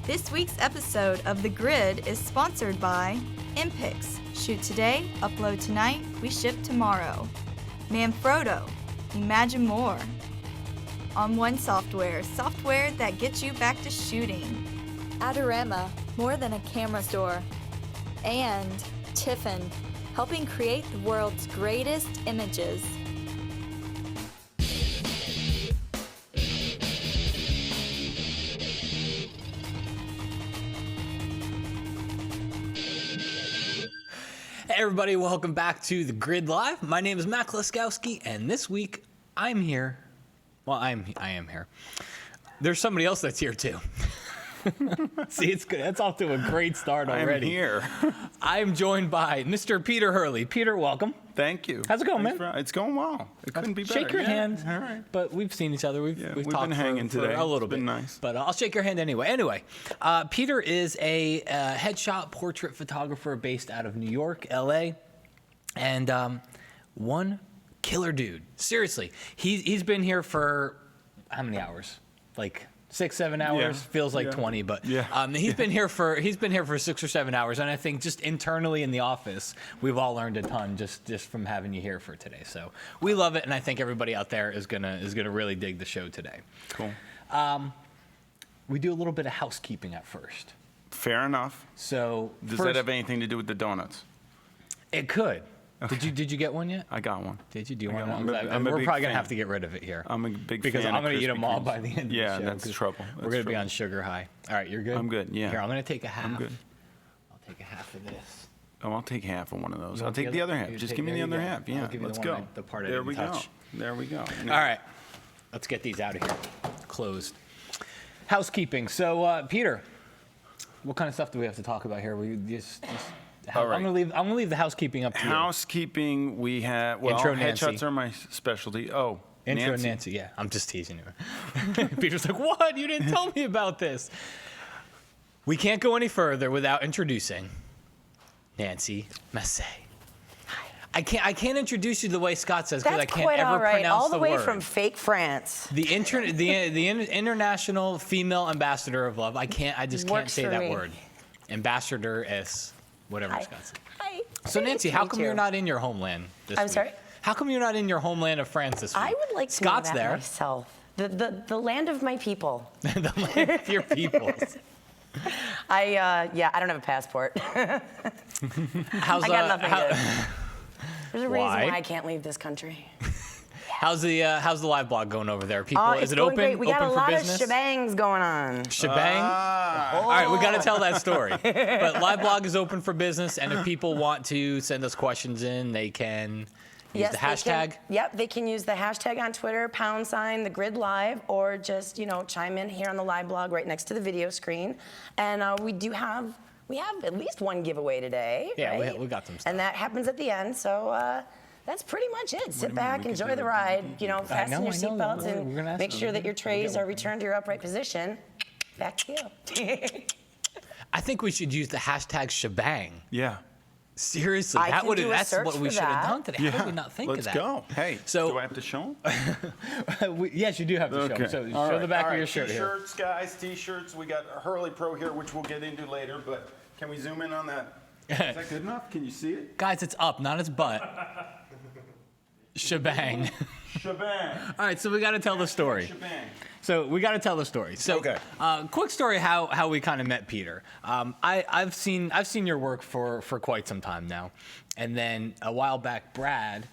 This week's episode of The Grid is sponsored by Impix. Shoot today, upload tonight, we ship tomorrow. Manfrotto. Imagine more. On One Software, software that gets you back to shooting. Adorama, more than a camera store. And Tiffin, helping create the world's greatest images. Hey everybody, welcome back to The Grid Live. My name is Matt Kloskowski, and this week I'm here. Well, I am here. There's somebody else that's here too. See, it's good. That's off to a great start already. I'm here. I'm joined by Mr. Peter Hurley. Peter, welcome. Thank you. How's it going, man? It's going well. It couldn't be better. Shake your hand. All right. But we've seen each other. We've talked been hanging for today. a little It's bit. been nice. But I'll shake your hand anyway. Anyway, Peter is a headshot portrait photographer based out of New York, LA, and one killer dude. Seriously, he's been here for how many hours? Like 6-7 hours. Yeah. Feels like 20, but Yeah. he's been here for 6 or 7 hours, and I think just internally in the office, we've all learned a ton just from having you here for today. So we love it, and I think everybody out there is gonna really dig the show today. Cool. We do a little bit of housekeeping at first. Fair enough. So Does first, that have anything to do with the donuts? it could. Did you get one yet? I got one. Did you? Do you I want got one? one. I'm a We're big probably gonna fan. have to get rid of it here. I'm a big because fan I'm of gonna eat Krispy them all Kremes. by the end of the Yeah, show. that's 'Cause trouble. We're That's gonna be trouble. on sugar high. All right, you're good. I'm good, yeah. Here, I'm gonna take a half. I'm good. I'll take a half of this. Oh, I'll take half of one of those. You I'll want take the other half. You Just take- give me there the you other go. half. Yeah, I'll give you let's the go. one the part I There didn't we touch. go. There we go. All right, let's get these out of here. Closed. Housekeeping. So, Peter, what kind of stuff do we have to talk about here? We just All right. I'm gonna leave the housekeeping up to you. Housekeeping, we have, well, Intro Nancy. headshots are my specialty. Oh, Intro Nancy. Yeah, I'm just teasing you. Peter's like, what? You didn't tell me about this. We can't go any further without introducing Nancy Massey. I can't introduce you the way Scott says because I That's can't quite ever all right. pronounce All the way word. from fake France. The international female ambassador of love. I just can't Works say for that me. word. Ambassador s whatever Hi. Scott said. Hi. So Nice Nancy, to how meet come you. you're not in your homeland this I'm week? sorry? How come you're not in your homeland of France this week? I would like to Scott's know that there. myself. The land of my people. The land of your peoples. I don't have a passport. How's I got nothing good. There's a reason Why? why I can't leave this country. How's the live blog going over there? People, It's is it going open? great. We got open a for lot business? of shebangs going on. Shebang. All right, we got to tell that story. But live blog is open for business, and if people want to send us questions in, they can use the hashtag. They can use the hashtag on Twitter, #, the Grid Live, or just chime in here on the live blog right next to the video screen. And we have at least one giveaway today. Yeah, right? we got some stuff. And that happens at the end. So that's pretty much it. Sit back, enjoy the ride. Fasten your seatbelts, We're gonna and ask make them. sure that your trays We'll are returned to your upright position. Back to you. I think we should use the hashtag Shabang. Yeah. Seriously, I can do a that's search what we for should have that. done today. How did we not think Let's of that? go. Hey, So- do I have to show them? Yes, you do have to show. Okay. So All show right. the back All of your right. shirt here. T-shirts, guys, T-shirts. We got a Hurley Pro here, which we'll get into later, but can we zoom in on that? Is that good enough? Can you see it? Guys, it's up, not its butt. Shebang. Shebang. All right, so we got to tell the story. Shebang. So we got to tell the story. So, Okay. Quick story how we kind of met Peter. I've seen your work for quite some time now, and then a while back, Brad,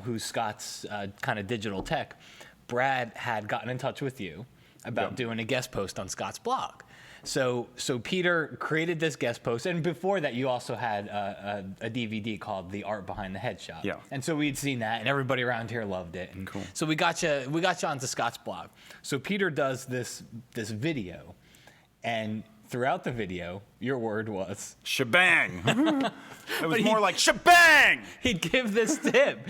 who's Scott's kind of digital tech, Brad had gotten in touch with you about doing a guest post on Scott's blog. So Peter created this guest post, and before that, you also had a DVD called "The Art Behind the Headshot." Yeah. And so we'd seen that, and everybody around here loved it. And Cool. so we got you onto Scott's blog. So Peter does this video, and throughout the video, your word was Shebang. It was But more like shebang. he'd give this tip.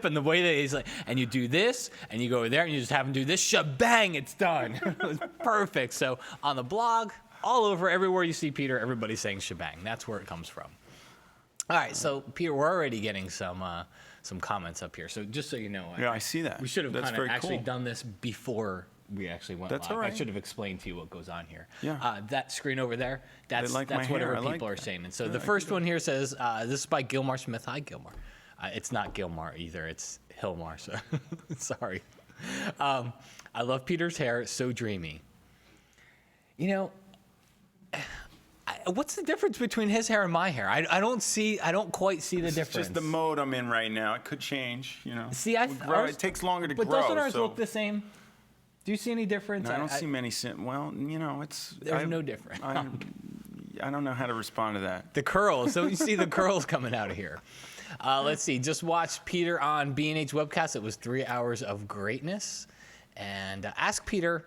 And the way that he's like, and you do this, and you go over there, and you just have him do this, shebang, it's done. It was perfect. So on the blog, all over, everywhere you see Peter, everybody's saying shebang. That's where it comes from. All right, so Peter, we're already getting some comments up here. So just so you know, Yeah, I see that. we should have That's kind of very actually cool. done this before we actually went That's live. all right. I should have explained to you what goes on here. Yeah. That screen over there, that's like my whatever hair. I like people are that. saying. And so Yeah, the I first one here says, this is by Gilmar Smith. Hi, Gilmar. It's not Gilmar either. It's Hilmar. So sorry. I love Peter's hair. So dreamy. You know, what's the difference between his hair and my hair? I don't quite see the It's difference. just the mode I'm in right now. It could change, you know. See, It takes longer to but grow. doesn't ours so look the same? Do you see any difference? No, I don't see many. Well, you know, There's no difference. I don't know how to respond to that. The curls. So you see the curls coming out of here. Let's see. Just watched Peter on B&H Webcast. It was 3 hours of greatness. And ask Peter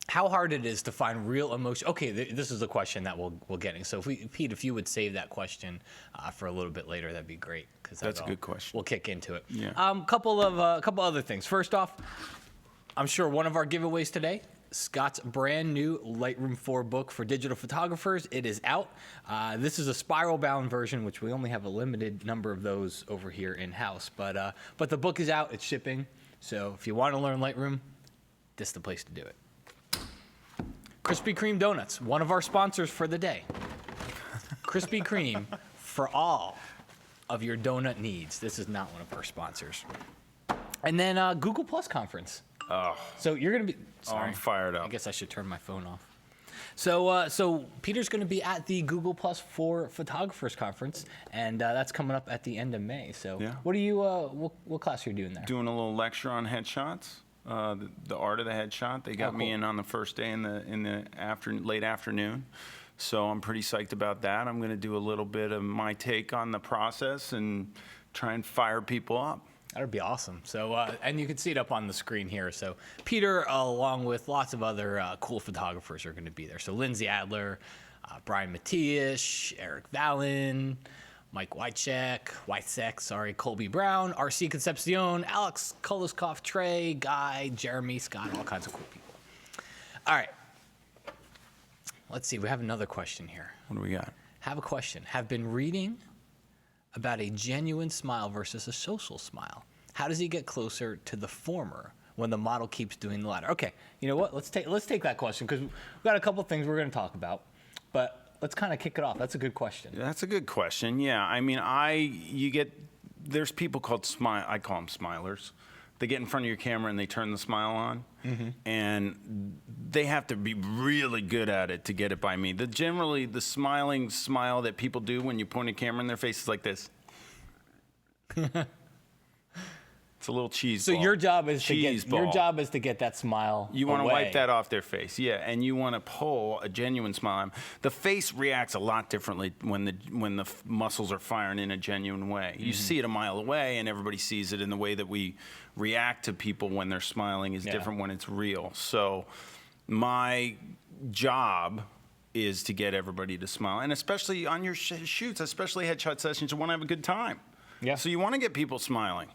how hard it is to find real emotion. Okay, this is a question that we'll get in. So Pete, if you would save that question for a little bit later, that'd be great. That's a good question. We'll kick into it. Yeah. Couple other things. First off, I'm sure one of our giveaways today, Scott's brand new Lightroom 4 book for digital photographers. It is out. This is a spiral bound version, which we only have a limited number of those over here in-house. But the book is out. It's shipping. So if you want to learn Lightroom, this is the place to do it. Krispy Kreme Donuts, one of our sponsors for the day. Krispy Kreme for all of your donut needs. This is not one of our sponsors. And then Google Plus conference. Oh, So you're going to be... Sorry. I'm fired up. I guess I should turn my phone off. So Peter's going to be at the Google Plus for Photographers Conference, and that's coming up at the end of May. So Yeah. what are you? What class are you doing there? doing a little lecture on headshots, the art of the headshot. They got me cool. in on the first day in the late afternoon, so I'm pretty psyched about that. I'm going to do a little bit of my take on the process and try and fire people up. That would be awesome. So, and you can see it up on the screen here. So, Peter, along with lots of other cool photographers, are going to be there. So, Lindsay Adler, Brian Matias, Eric Vallon, Mike Wycek, Colby Brown, RC Concepcion, Alex Koloskov, Trey, Guy, Jeremy, Scott, all kinds of cool people. All right. Let's see. We have another question here. What do we got? Have a question. Have been reading about a genuine smile versus a social smile. How does he get closer to the former when the model keeps doing the latter? Okay, you know what? Let's take that question because we've got a couple things we're going to talk about, but let's kind of kick it off. That's a good question. That's a good question. Yeah, I mean, there's people called I call them smilers. They get in front of your camera and they turn the smile on, and they have to be really good at it to get it by me. Generally, the smiling smile that people do when you point a camera in their face is like this. It's a little cheese So ball. your job is Cheese to get ball. that smile. You want to away. wipe that off their face, yeah, and you want to pull a genuine smile. The face reacts a lot differently when the muscles are firing in a genuine way. You see it a mile away, and everybody sees it in the way that we react to people when they're smiling is different when it's real. So my job is to get everybody to smile, and especially on your shoots, especially headshot sessions, you want to have a good time. Yeah. So you want to get people smiling.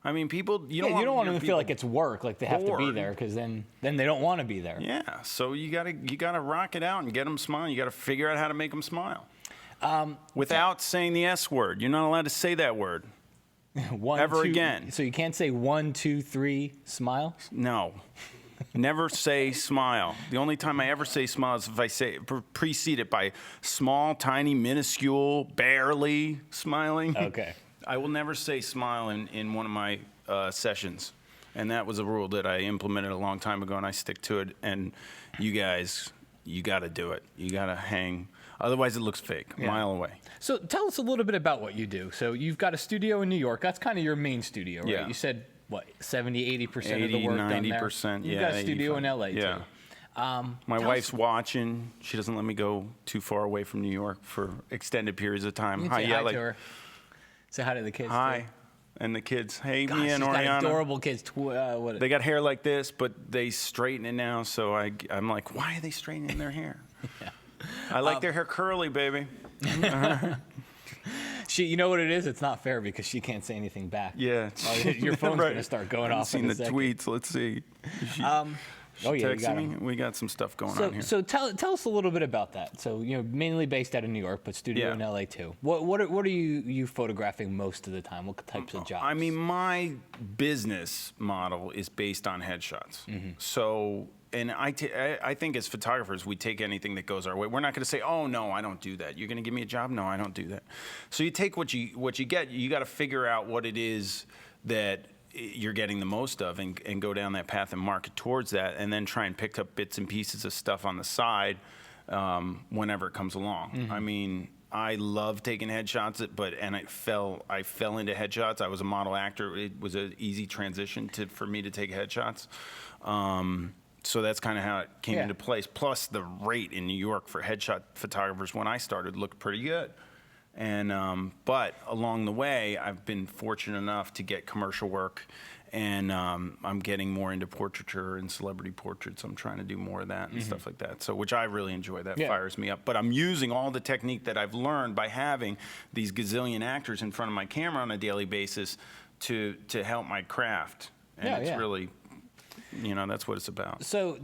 I mean, people. You You don't want them to feel people like it's work, like they have to be bored. there, because then they don't want to be there. Yeah, so you gotta rock it out and get them smiling. You gotta figure out how to make them smile. Without saying the S word. You're not allowed to say that word. Again. So you can't say 1, 2, 3, smile? No. Never say smile. The only time I ever say smile is if I precede it by small, tiny, minuscule, barely smiling. Okay. I will never say smile in one of my sessions. And that was a rule that I implemented a long time ago, and I stick to it. And you guys, you got to do it. You got to hang. Otherwise, it looks fake, a mile away. So tell us a little bit about what you do. So you've got a studio in New York. That's kind of your main studio, right? Yeah. You said, what, 70, 80% of the work done there? 90%, You've got a studio in L.A., yeah. too. My wife's watching. She doesn't let me go too far away from New York for extended periods of time. You can say hi to her. Say hi to the kids, Hi. too. And the kids, hey, Gosh, Mia and she's got Oriana. adorable kids. They got hair like this, but they straighten it now. So I'm like, why are they straightening their hair? I like their hair curly, baby. You know what it is? It's not fair because she can't say anything back. Yeah. Your phone's Right. going to start going I haven't off seen in a the second. tweets. Let's see. Oh yeah, you Texting got me. him. We got some stuff going So, on here. so tell us a little bit about that. So, mainly based out of New York, but studio in LA too. What are you photographing most of the time? What types of jobs? I mean, my business model is based on headshots. So, and I think as photographers, we take anything that goes our way. We're not going to say, "Oh no, I don't do that." You're going to give me a job? No, I don't do that. So you take what you get. You got to figure out what it is that you're getting the most of, and go down that path and market towards that, and then try and pick up bits and pieces of stuff on the side whenever it comes along. I mean, I love taking headshots, and I fell into headshots. I was a model actor. It was an easy transition for me to take headshots. So that's kind of how it came into place. Plus, the rate in New York for headshot photographers when I started looked pretty good. And but along the way, I've been fortunate enough to get commercial work, and I'm getting more into portraiture and celebrity portraits. I'm trying to do more of that and stuff like that. So, which I really enjoy. That fires me up. But I'm using all the technique that I've learned by having these gazillion actors in front of my camera on a daily basis to help my craft. And it's really, that's what it's about. So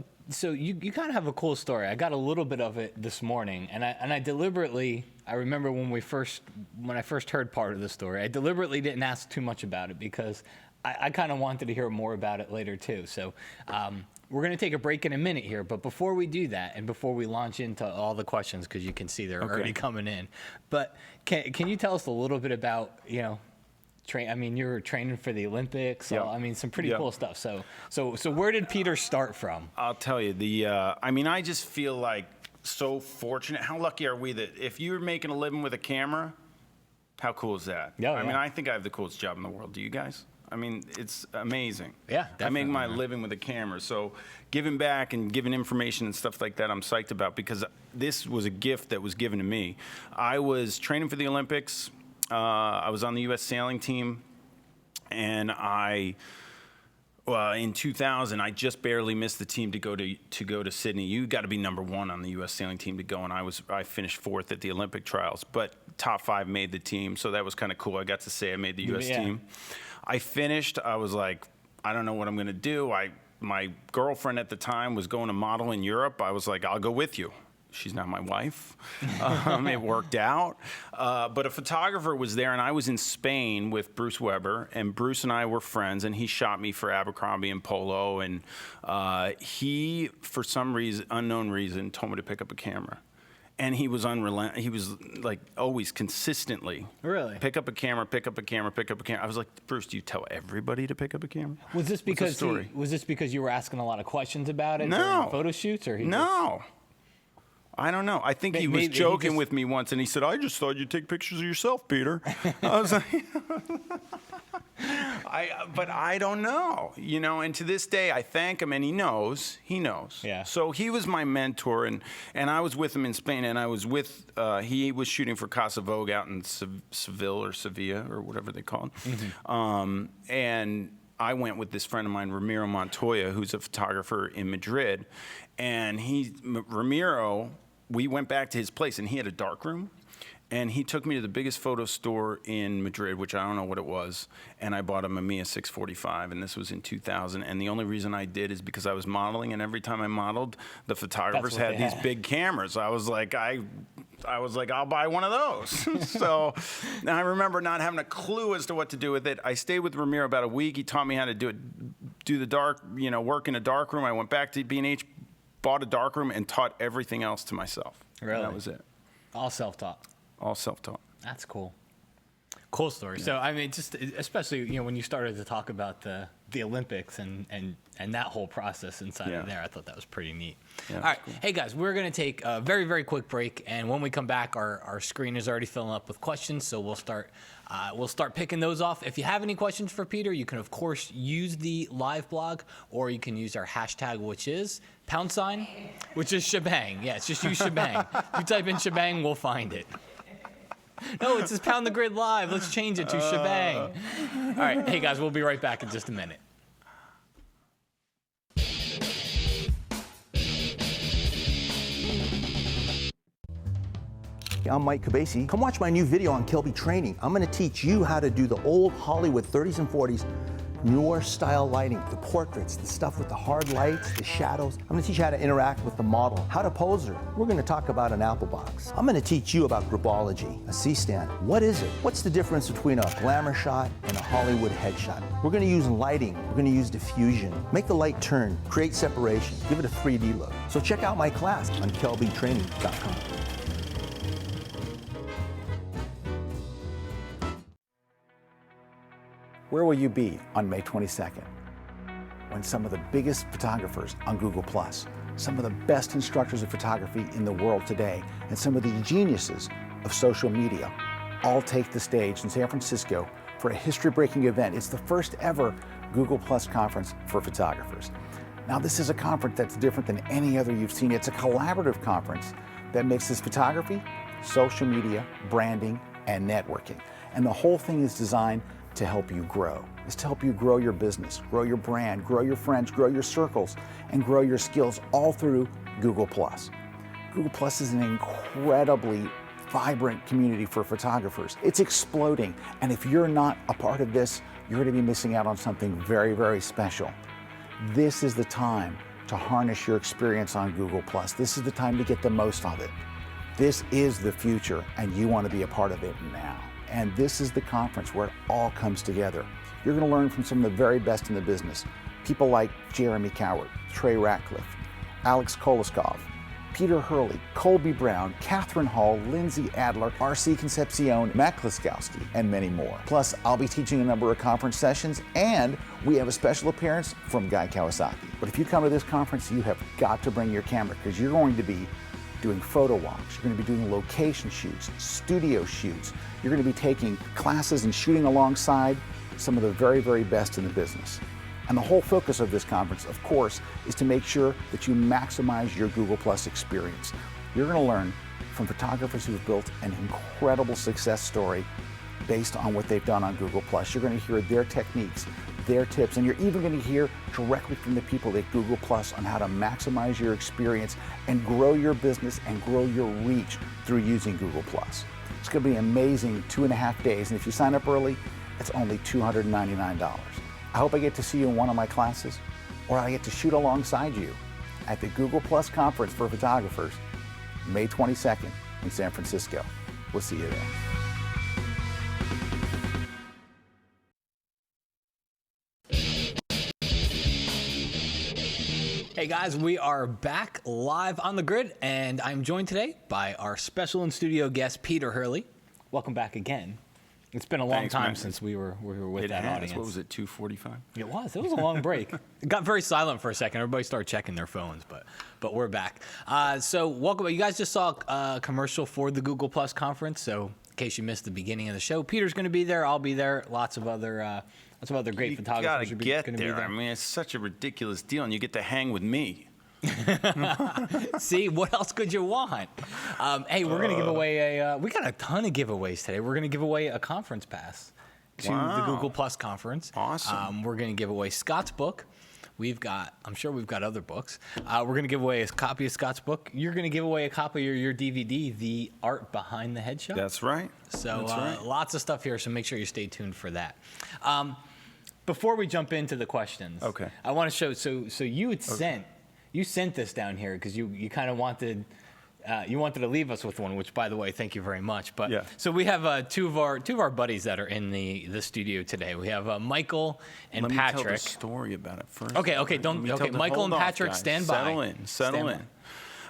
you kind of have a cool story. I got a little bit of it this morning, and I deliberately, I remember when I first heard part of the story, I deliberately didn't ask too much about it because I kind of wanted to hear more about it later too. So we're going to take a break in a minute here, but before we do that, and before we launch into all the questions, because you can see they're already coming in, but can you tell us a little bit about, I mean, you were training for the Olympics. So, I mean, some pretty cool stuff. So where did Peter start from? I'll tell you, I mean, I just feel like so fortunate. How lucky are we that if you're making a living with a camera, how cool is that? I mean, I think I have the coolest job in the world. Do you guys? I mean, it's amazing. Yeah, definitely. I make my living with a camera. So giving back and giving information and stuff like that, I'm psyched about, because this was a gift that was given to me. I was training for the Olympics. I was on the U.S. sailing team, and in 2000, I just barely missed the team to go to Sydney. You got to be number one on the U.S. sailing team to go, and I finished fourth at the Olympic trials, but top 5 made the team, so that was kind of cool. I got to say I made the U.S. team. I finished. I was like, I don't know what I'm going to do. My girlfriend at the time was going to model in Europe. I was like, I'll go with you. She's not my wife. It worked out. But a photographer was there, and I was in Spain with Bruce Weber, and Bruce and I were friends, and he shot me for Abercrombie and Polo, and he, for some reason, unknown reason, told me to pick up a camera. And he was unrelenting. He was like always consistently. Really? Pick up a camera, pick up a camera, pick up a camera. I was like, Bruce, do you tell everybody to pick up a camera? Was this because you were asking a lot of questions about it during photo shoots, or I don't know. I think he was joking with me once, and he said, I just thought you'd take pictures of yourself, Peter. I was like, but I don't know, and to this day, I thank him, and he knows. Yeah. So he was my mentor, and I was with him in Spain, and I was with, he was shooting for Casa Vogue out in Seville or Sevilla or whatever they call it. And I went with this friend of mine, Ramiro Montoya, who's a photographer in Madrid, and Ramiro, we went back to his place, and he had a darkroom, and he took me to the biggest photo store in Madrid, which I don't know what it was, and I bought a Mamiya 645, and this was in 2000, and the only reason I did is because I was modeling, and every time I modeled, the photographers had these big cameras. I was like, I'll buy one of those. So I remember not having a clue as to what to do with it. I stayed with Ramiro about a week. He taught me how to do the dark, work in a dark room. I went back to B&H, bought a dark room, and taught everything else to myself. Really? And that was it. All self-taught. All self-taught. That's cool. Cool story. Yeah. So I mean, just especially when you started to talk about the Olympics and that whole process inside of there, I thought that was pretty neat. Yeah, all right, cool. Hey guys, we're gonna take a very, very quick break, and when we come back, our screen is already filling up with questions, so we'll start picking those off. If you have any questions for Peter, you can of course use the live blog, or you can use our hashtag, which is #, which is Shabang. Yeah, it's just use Shabang. If you type in Shabang, we'll find it. No, it says Pound the Grid Live. Let's change it to Shabang. All right, hey guys, we'll be right back in just a minute. I'm Mike Cabasi. Come watch my new video on Kilby training. I'm going to teach you how to do the old Hollywood 30s and 40s your style lighting, the portraits, the stuff with the hard lights, the shadows. I'm gonna teach you how to interact with the model, how to pose her. We're gonna talk about an apple box. I'm gonna teach you about grapology, a C-stand. What is it? What's the difference between a glamour shot and a Hollywood headshot? We're gonna use lighting, we're gonna use diffusion, make the light turn, create separation, give it a 3D look. So check out my class on kelbytraining.com. Where will you be on May 22nd? When some of the biggest photographers on Google+, some of the best instructors of photography in the world today, and some of the geniuses of social media all take the stage in San Francisco for a history-breaking event. It's the first ever Google+ conference for photographers. Now, this is a conference that's different than any other you've seen. It's a collaborative conference that mixes photography, social media, branding, and networking. And the whole thing is designed to help you grow. It's to help you grow your business, grow your brand, grow your friends, grow your circles, and grow your skills all through Google+. Google+ is an incredibly vibrant community for photographers. It's exploding, and if you're not a part of this, you're going to be missing out on something very, very special. This is the time to harness your experience on Google+. This is the time to get the most of it. This is the future, and you want to be a part of it now. And this is the conference where it all comes together. You're going to learn from some of the very best in the business. People like Jeremy Cowart, Trey Ratcliffe, Alex Koloskov, Peter Hurley, Colby Brown, Catherine Hall, Lindsay Adler, R.C. Concepcion, Matt Kloskowski, and many more. Plus, I'll be teaching a number of conference sessions, and we have a special appearance from Guy Kawasaki. But if you come to this conference, you have got to bring your camera, because you're going to be doing photo walks, you're going to be doing location shoots, studio shoots. You're going to be taking classes and shooting alongside some of the very, very best in the business. And the whole focus of this conference, of course, is to make sure that you maximize your Google+ experience. You're going to learn from photographers who've built an incredible success story based on what they've done on Google+. You're going to hear their techniques, their tips, and you're even going to hear directly from the people at Google+ on how to maximize your experience and grow your business and grow your reach through using Google+. It's going to be an amazing 2.5 days, and if you sign up early, it's only $299. I hope I get to see you in one of my classes, or I get to shoot alongside you at the Google+ Conference for Photographers, May 22nd in San Francisco. We'll see you there. Hey guys, we are back live on the grid, and I'm joined today by our special in-studio guest, Peter Hurley. Welcome back again. It's been a long time since we were with that audience. What was it, 2:45? It was a long break. It got very silent for a second. Everybody started checking their phones, but we're back. So welcome. You guys just saw a commercial for the Google+ conference. So in case you missed the beginning of the show, Peter's going to be there. I'll be there. Lots of other great photographers are going to be there. I mean, it's such a ridiculous deal, and you get to hang with me. See, what else could you want? Hey, we're going to give away we got a ton of giveaways today. We're going to give away a conference pass to the Google+ conference. Awesome. We're going to give away Scott's book. I'm sure we've got other books. We're going to give away a copy of Scott's book. You're going to give away a copy of your DVD, The Art Behind the Headshot. That's right. So lots of stuff here, so make sure you stay tuned for that. Before we jump into the questions, okay, I want to show, so you had sent this down here because you kind of wanted to leave us with one, which, by the way, thank you very much. But yeah. So we have two of our buddies that are in the studio today. We have Michael and Patrick. Let me tell the story about it first. Okay. Michael and Patrick, stand by. Settle in.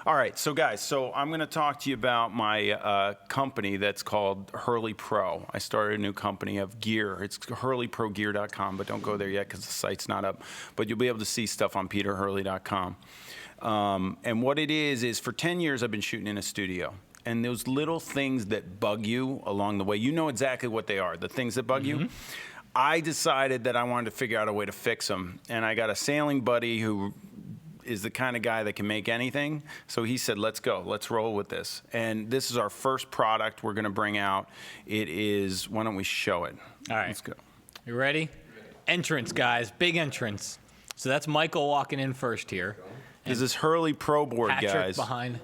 All right, so guys, I'm going to talk to you about my company that's called Hurley Pro. I started a new company of gear. It's hurleyprogear.com, but don't go there yet because the site's not up. But you'll be able to see stuff on peterhurley.com. And what it is for 10 years I've been shooting in a studio. And those little things that bug you along the way, you know exactly what they are, the things that bug you. I decided that I wanted to figure out a way to fix them. And I got a sailing buddy who is the kind of guy that can make anything. So he said, let's go, let's roll with this. And this is our first product we're going to bring out. It is, why don't we show it? All right. Let's go. You ready? Entrance, guys, big entrance. So that's Michael walking in first here. This is Hurley Pro board, Patrick guys. Behind.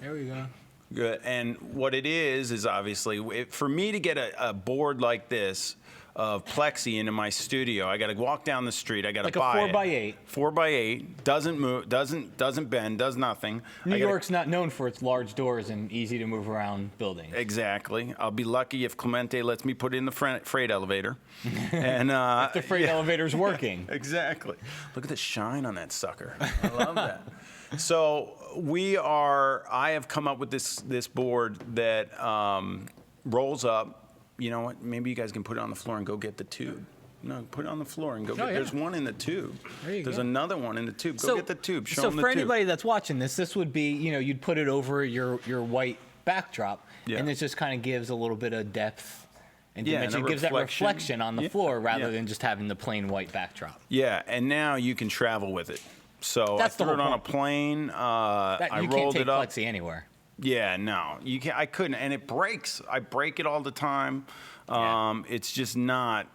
There we go. Good. And what it is obviously, for me to get a board like this, of plexi into my studio. I got to walk down the street. I got to Like a buy 4x8. 4x8 doesn't move, doesn't bend, does nothing. New York's not known for its large doors and easy to move around buildings. Exactly. I'll be lucky if Clemente lets me put it in the freight elevator. And If the freight elevator's working. Exactly. Look at the shine on that sucker. I love that. So I have come up with this board that rolls up. You know what? Maybe you guys can put it on the floor and go get the tube. No, put it on the floor and go get. Yeah. There's one in the tube. There's go. another one in the tube. Go get the tube. Show them the for tube. anybody that's watching this would be, you'd put it over your white backdrop, Yeah. and it just kind of gives a little bit of depth and Yeah, dimension. and It gives that reflection on the Yeah, floor rather yeah. than just having the plain white backdrop. Yeah, and now you can travel with it. So That's I the threw it whole on a point. plane. I You can't rolled take it up. plexi anywhere. Yeah, no, you can't. I couldn't, and it breaks. I break it all the time. It's just not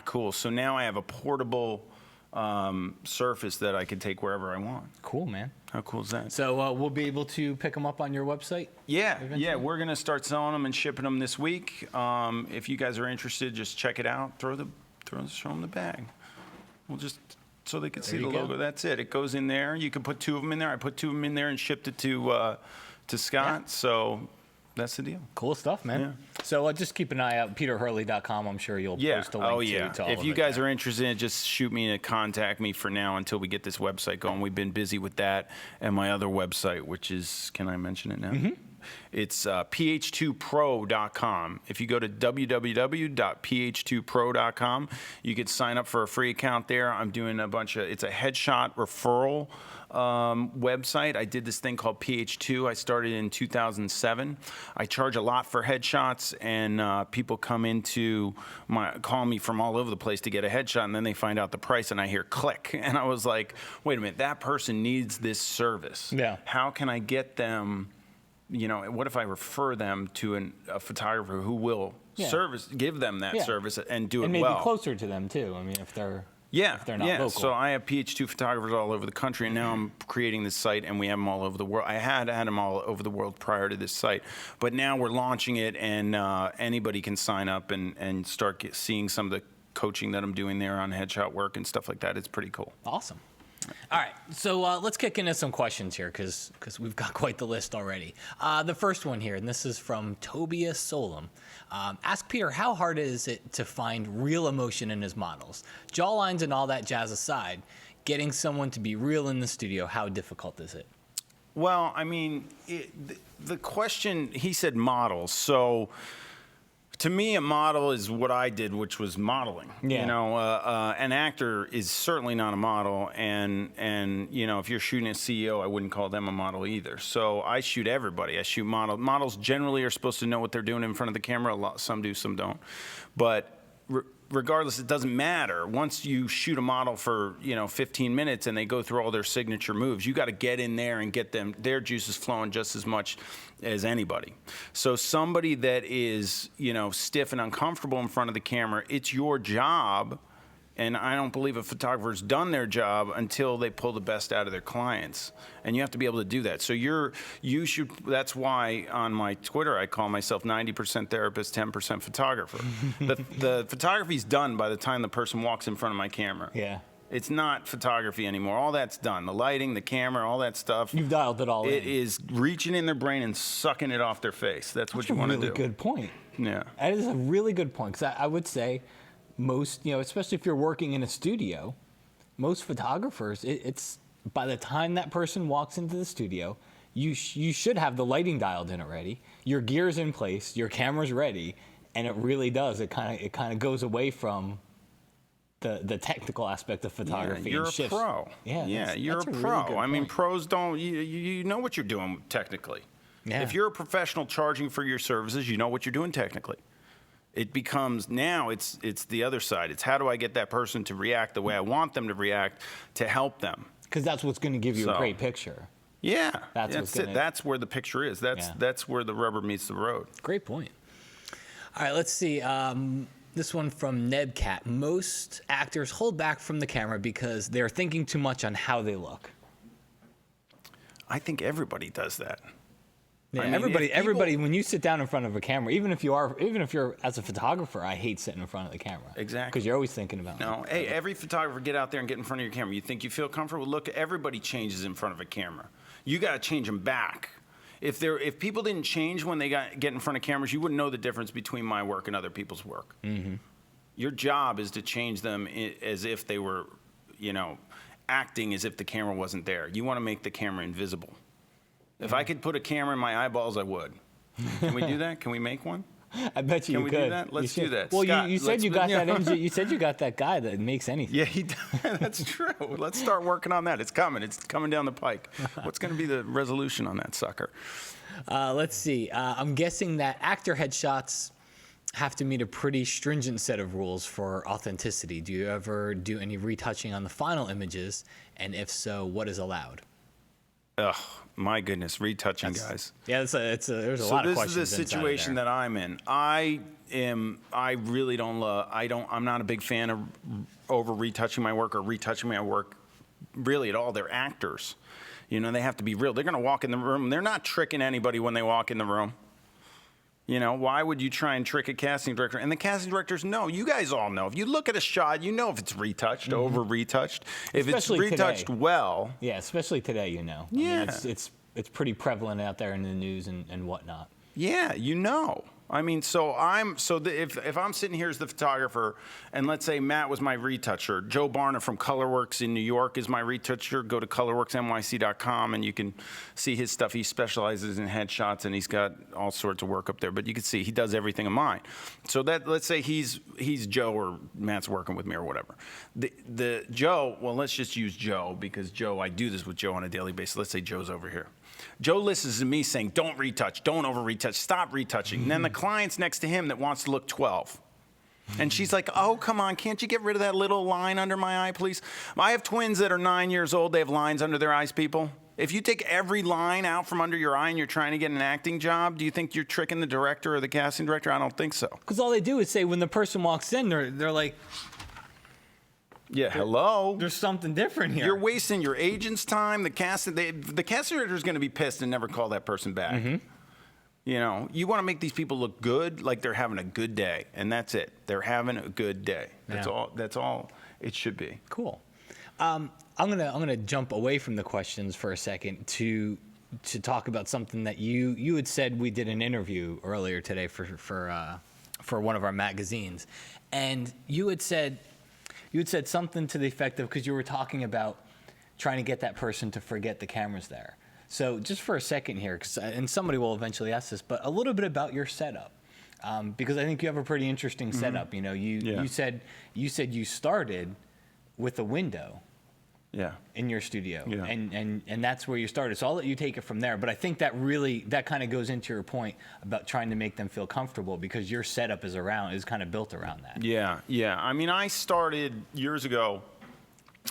cool. So now I have a portable surface that I can take wherever I want. Cool, man. How cool is that? So we'll be able to pick them up on your website? Yeah, eventually? we're gonna start selling them and shipping them this week. If you guys are interested, just check it out. Show them the bag. We'll just so they can see the you go. logo. That's it. It goes in there. You can put 2 of them in there. I put 2 of them in there and shipped it to Scott. Yeah. So that's the deal. Cool stuff, man. Yeah. So just keep an eye out. PeterHurley.com. I'm sure you'll post a link to all If of you it guys there. are interested, just shoot me and contact me for now until we get this website going. We've been busy with that and my other website, which is, can I mention it now? Mm-hmm. It's ph2pro.com. If you go to www.ph2pro.com, you could sign up for a free account there. I'm doing it's a headshot referral website. I did this thing called PH2. I started in 2007. I charge a lot for headshots, and people come call me from all over the place to get a headshot, and then they find out the price, and I hear click, and I was like, wait a minute, that person needs this service. Yeah. How can I get them? What if I refer them to a photographer who will give them that service and do it and well? maybe closer to them too. I mean, if they're not local. So I have PH2 photographers all over the country, and now I'm creating this site, and we have them all over the world. I had them all over the world prior to this site, but now we're launching it, and anybody can sign up and start seeing some of the coaching that I'm doing there on headshot work and stuff like that. It's pretty cool. Awesome. All right, so let's kick into some questions here because we've got quite the list already. The first one here, and this is from Tobias Solom. Ask Peter, how hard is it to find real emotion in his models? Jawlines and all that jazz aside, getting someone to be real in the studio, how difficult is it? Well, I mean, the question, he said models, so... To me, a model is what I did, which was modeling. Yeah. An actor is certainly not a model, and if you're shooting a CEO, I wouldn't call them a model either. So I shoot everybody. I shoot models. Models generally are supposed to know what they're doing in front of the camera. Some do, some don't. But regardless, it doesn't matter. Once you shoot a model for 15 minutes and they go through all their signature moves, you got to get in there and get their juices flowing just as much as anybody. So somebody that is stiff and uncomfortable in front of the camera, it's your job. And I don't believe a photographer's done their job until they pull the best out of their clients. And you have to be able to do that. So that's why on my Twitter I call myself 90% therapist, 10% photographer. The photography's done by the time the person walks in front of my camera. Yeah. It's not photography anymore. All that's done. The lighting, the camera, all that stuff. You've dialed it all in. It is reaching in their brain and sucking it off their face. That's what you want to do. That's a really good point. Yeah. That is a really good point, because I would say most, especially if you're working in a studio, most photographers, it's by the time that person walks into the studio, you should have the lighting dialed in already, your gear's in place, your camera's ready, and it really does. It kind of goes away from the technical aspect of photography. You're and a shifts. pro. Yeah, You're a really pro. good I mean, point. pros don't. You know what you're doing technically. Yeah. If you're a professional charging for your services, you know what you're doing technically. It becomes now it's the other side. It's how do I get that person to react the way I want them to react to help them. Because that's what's going to give you a great picture. Yeah, That's it. That's where the picture is. That's where the rubber meets the road. Great point. All right, let's see. This one from Nebcat. Most actors hold back from the camera because they're thinking too much on how they look. I think everybody does that. Yeah, I mean, everybody, when you sit down in front of a camera, even if you're as a photographer, I hate sitting in front of the camera. Exactly. Because you're always thinking about. No, hey, every photographer, get out there and get in front of your camera. You think you feel comfortable? Look, everybody changes in front of a camera. You got to change them back. If people didn't change when they get in front of cameras, you wouldn't know the difference between my work and other people's work. Mm-hmm. Your job is to change them as if they were, acting as if the camera wasn't there. You want to make the camera invisible. If I could put a camera in my eyeballs, I would. Can we do that? Can we make one? I bet you Can we could. do that? Let's do that. Well, Scott, you said you got that engine. You said you got that guy that makes anything. Yeah, that's true. Let's start working on that. It's coming. It's coming down the pike. What's going to be the resolution on that sucker? Let's see. I'm guessing that actor headshots have to meet a pretty stringent set of rules for authenticity. Do you ever do any retouching on the final images? And if so, what is allowed? Ugh, my goodness, retouching, guys. Yeah, there's a lot of questions. So this is the situation that I'm in. I really don't I'm not a big fan of over retouching my work or retouching my work really at all. They're actors. They have to be real. They're going to walk in the room. They're not tricking anybody when they walk in the room. Why would you try and trick a casting director? And the casting directors know. You guys all know. If you look at a shot, you know if it's retouched, over retouched. If Especially it's retouched today. well. Yeah, especially today, I Yeah. mean, it's pretty prevalent out there in the news and whatnot. Yeah, I mean, if I'm sitting here as the photographer, and let's say Matt was my retoucher, Joe Barna from Colorworks in New York is my retoucher. Go to colorworksnyc.com and you can see his stuff. He specializes in headshots and he's got all sorts of work up there. But you can see he does everything of mine. So let's say he's Joe or Matt's working with me or whatever. The Joe, well, let's just use Joe because I do this with Joe on a daily basis. Let's say Joe's over here. Joe listens to me saying, don't retouch, don't over-retouch, stop retouching. And then the client's next to him that wants to look 12. And she's like, oh, come on, can't you get rid of that little line under my eye, please? I have twins that are 9 years old. They have lines under their eyes, people. If you take every line out from under your eye and you're trying to get an acting job, do you think you're tricking the director or the casting director? I don't think so. Because all they do is say when the person walks in, they're like, yeah, hello. there's something different here. You're wasting your agent's time. The casting director is going to be pissed and never call that person back. Mm-hmm. You want to make these people look good, like they're having a good day, and that's it. They're having a good day. That's all. That's all it should be. Cool. I'm gonna jump away from the questions for a second to talk about something that you had said. We did an interview earlier today for one of our magazines, and you had said something to the effect of, because you were talking about trying to get that person to forget the camera's there. So just for a second here, and somebody will eventually ask this, but a little bit about your setup, because I think you have a pretty interesting setup. You said you started with a window. Yeah. In your studio, yeah. and that's where you started. So I'll let you take it from there. But I think that kind of goes into your point about trying to make them feel comfortable, because your setup is kind of built around that. Yeah. I mean, I started years ago,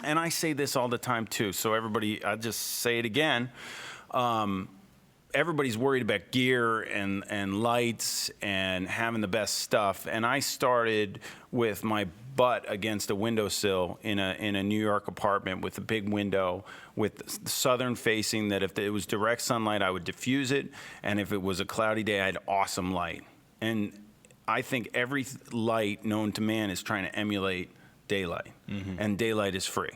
and I say this all the time too. So everybody, I'll just say it again. Everybody's worried about gear and lights and having the best stuff. And I started with my butt against a windowsill in a New York apartment with a big window with southern facing, that if it was direct sunlight, I would diffuse it. And if it was a cloudy day, I had awesome light. And I think every light known to man is trying to emulate daylight. Mm-hmm. And daylight is free.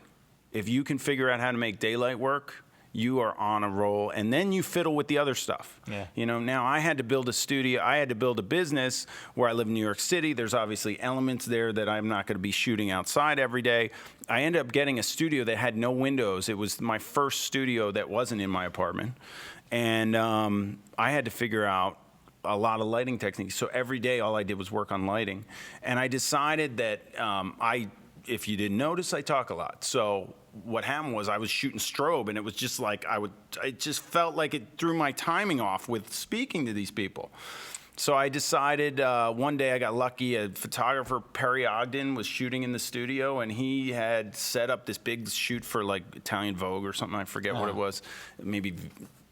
If you can figure out how to make daylight work, you are on a roll, and then you fiddle with the other stuff. Yeah. Now I had to build a studio. I had to build a business where I live in New York City. There's obviously elements there that I'm not going to be shooting outside every day. I ended up getting a studio that had no windows. It was my first studio that wasn't in my apartment. And I had to figure out a lot of lighting techniques. So every day, all I did was work on lighting. And I decided that if you didn't notice, I talk a lot. So what happened was I was shooting strobe, and it was just like it just felt like it threw my timing off with speaking to these people. So I decided one day I got lucky. A photographer, Perry Ogden, was shooting in the studio, and he had set up this big shoot for like Italian Vogue or something. I forget what it was, maybe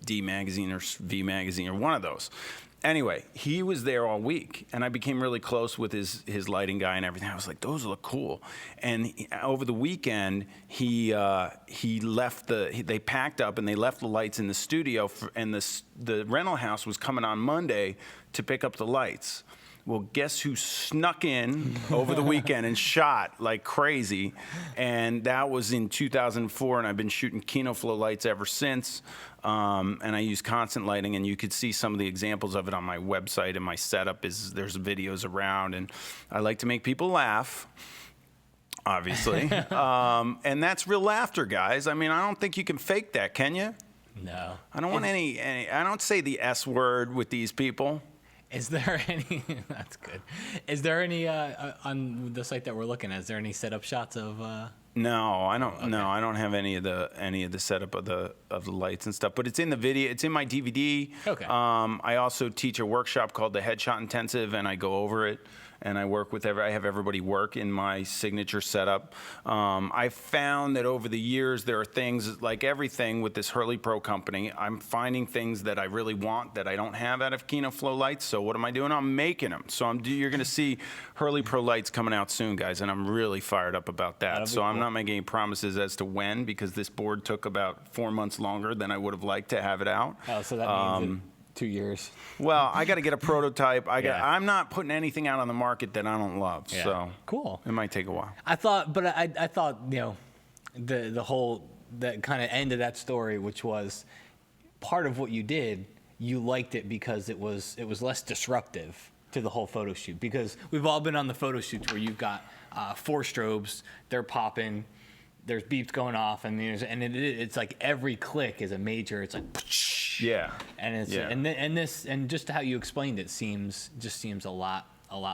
D Magazine or V Magazine or one of those. Anyway, he was there all week, and I became really close with his lighting guy and everything. I was like, those look cool. And over the weekend, he left they packed up and they left the lights in the studio, and the rental house was coming on Monday to pick up the lights. Well, guess who snuck in over the weekend and shot like crazy? And that was in 2004, and I've been shooting KinoFlow lights ever since. And I use constant lighting, and you could see some of the examples of it on my website, and my setup there's videos around, and I like to make people laugh, obviously. And that's real laughter, guys. I mean, I don't think you can fake that, can you? No. I don't want any I don't say the S word with these people. Is there any? That's good. Is there any on the site that we're looking at? Is there any setup shots of? No, I don't. Okay. No, I don't have any of the setup of the lights and stuff. But it's in the video. It's in my DVD. Okay. I also teach a workshop called the Headshot Intensive, and I go over it. And I work with I have everybody work in my signature setup. I found that over the years there are things like everything with this Hurley Pro company. I'm finding things that I really want that I don't have out of KinoFlow lights. So what am I doing? I'm making them. So you're going to see Hurley Pro lights coming out soon, guys, and I'm really fired up about that. So I'm not making any promises as to when, because this board took about 4 months longer than I would have liked to have it out. Oh, so that means 2 years. Well, I got to get a prototype. Yeah. I'm not putting anything out on the market that I don't love. Yeah. So Cool. It might take a while. I thought the whole that kind of end of that story, which was part of what you did, you liked it because it was less disruptive to the whole photo shoot. Because we've all been on the photo shoots where you've got 4 strobes, they're popping, there's beeps going off, and it's like every click is a major. It's like. Yeah. And it's and just how you explained it seems a lot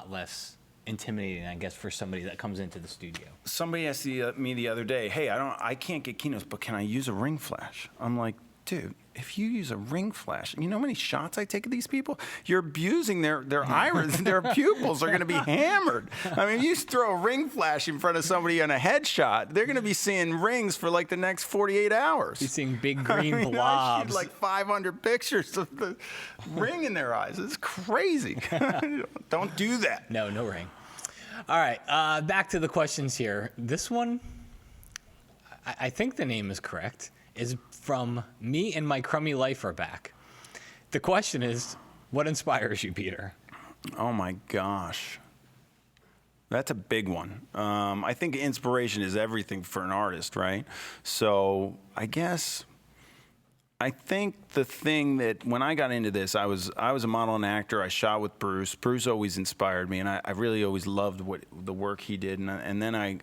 less intimidating, I guess, for somebody that comes into the studio. Somebody asked me the other day, "Hey, I can't get Kinos, but can I use a ring flash?" I'm like, dude, if you use a ring flash, you know how many shots I take of these people? You're abusing their iris, their pupils are going to be hammered. I mean, you throw a ring flash in front of somebody on a headshot, they're going to be seeing rings for like the next 48 hours. You're seeing big green I blobs. shoot like 500 pictures of the ring in their eyes. It's crazy. Don't do that. No ring. All right, back to the questions here. This one, I think the name is correct, is from Me and My Crummy Life Are Back. The question is, what inspires you, Peter? Oh my gosh. That's a big one. I think inspiration is everything for an artist, right? So I think the thing that when I got into this, I was a model and actor. I shot with Bruce. Bruce always inspired me, and I really always loved the work he did. And then I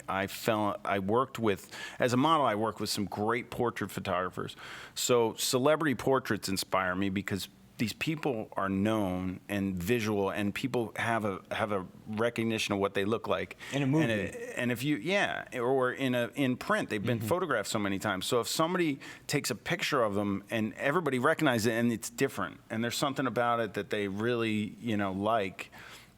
worked with, as a model, I worked with some great portrait photographers. So celebrity portraits inspire me because these people are known and visual, and people have a recognition of what they look like in a movie. And if you, or in print, they've been photographed so many times. So if somebody takes a picture of them and everybody recognizes it and it's different, and there's something about it that they really, like,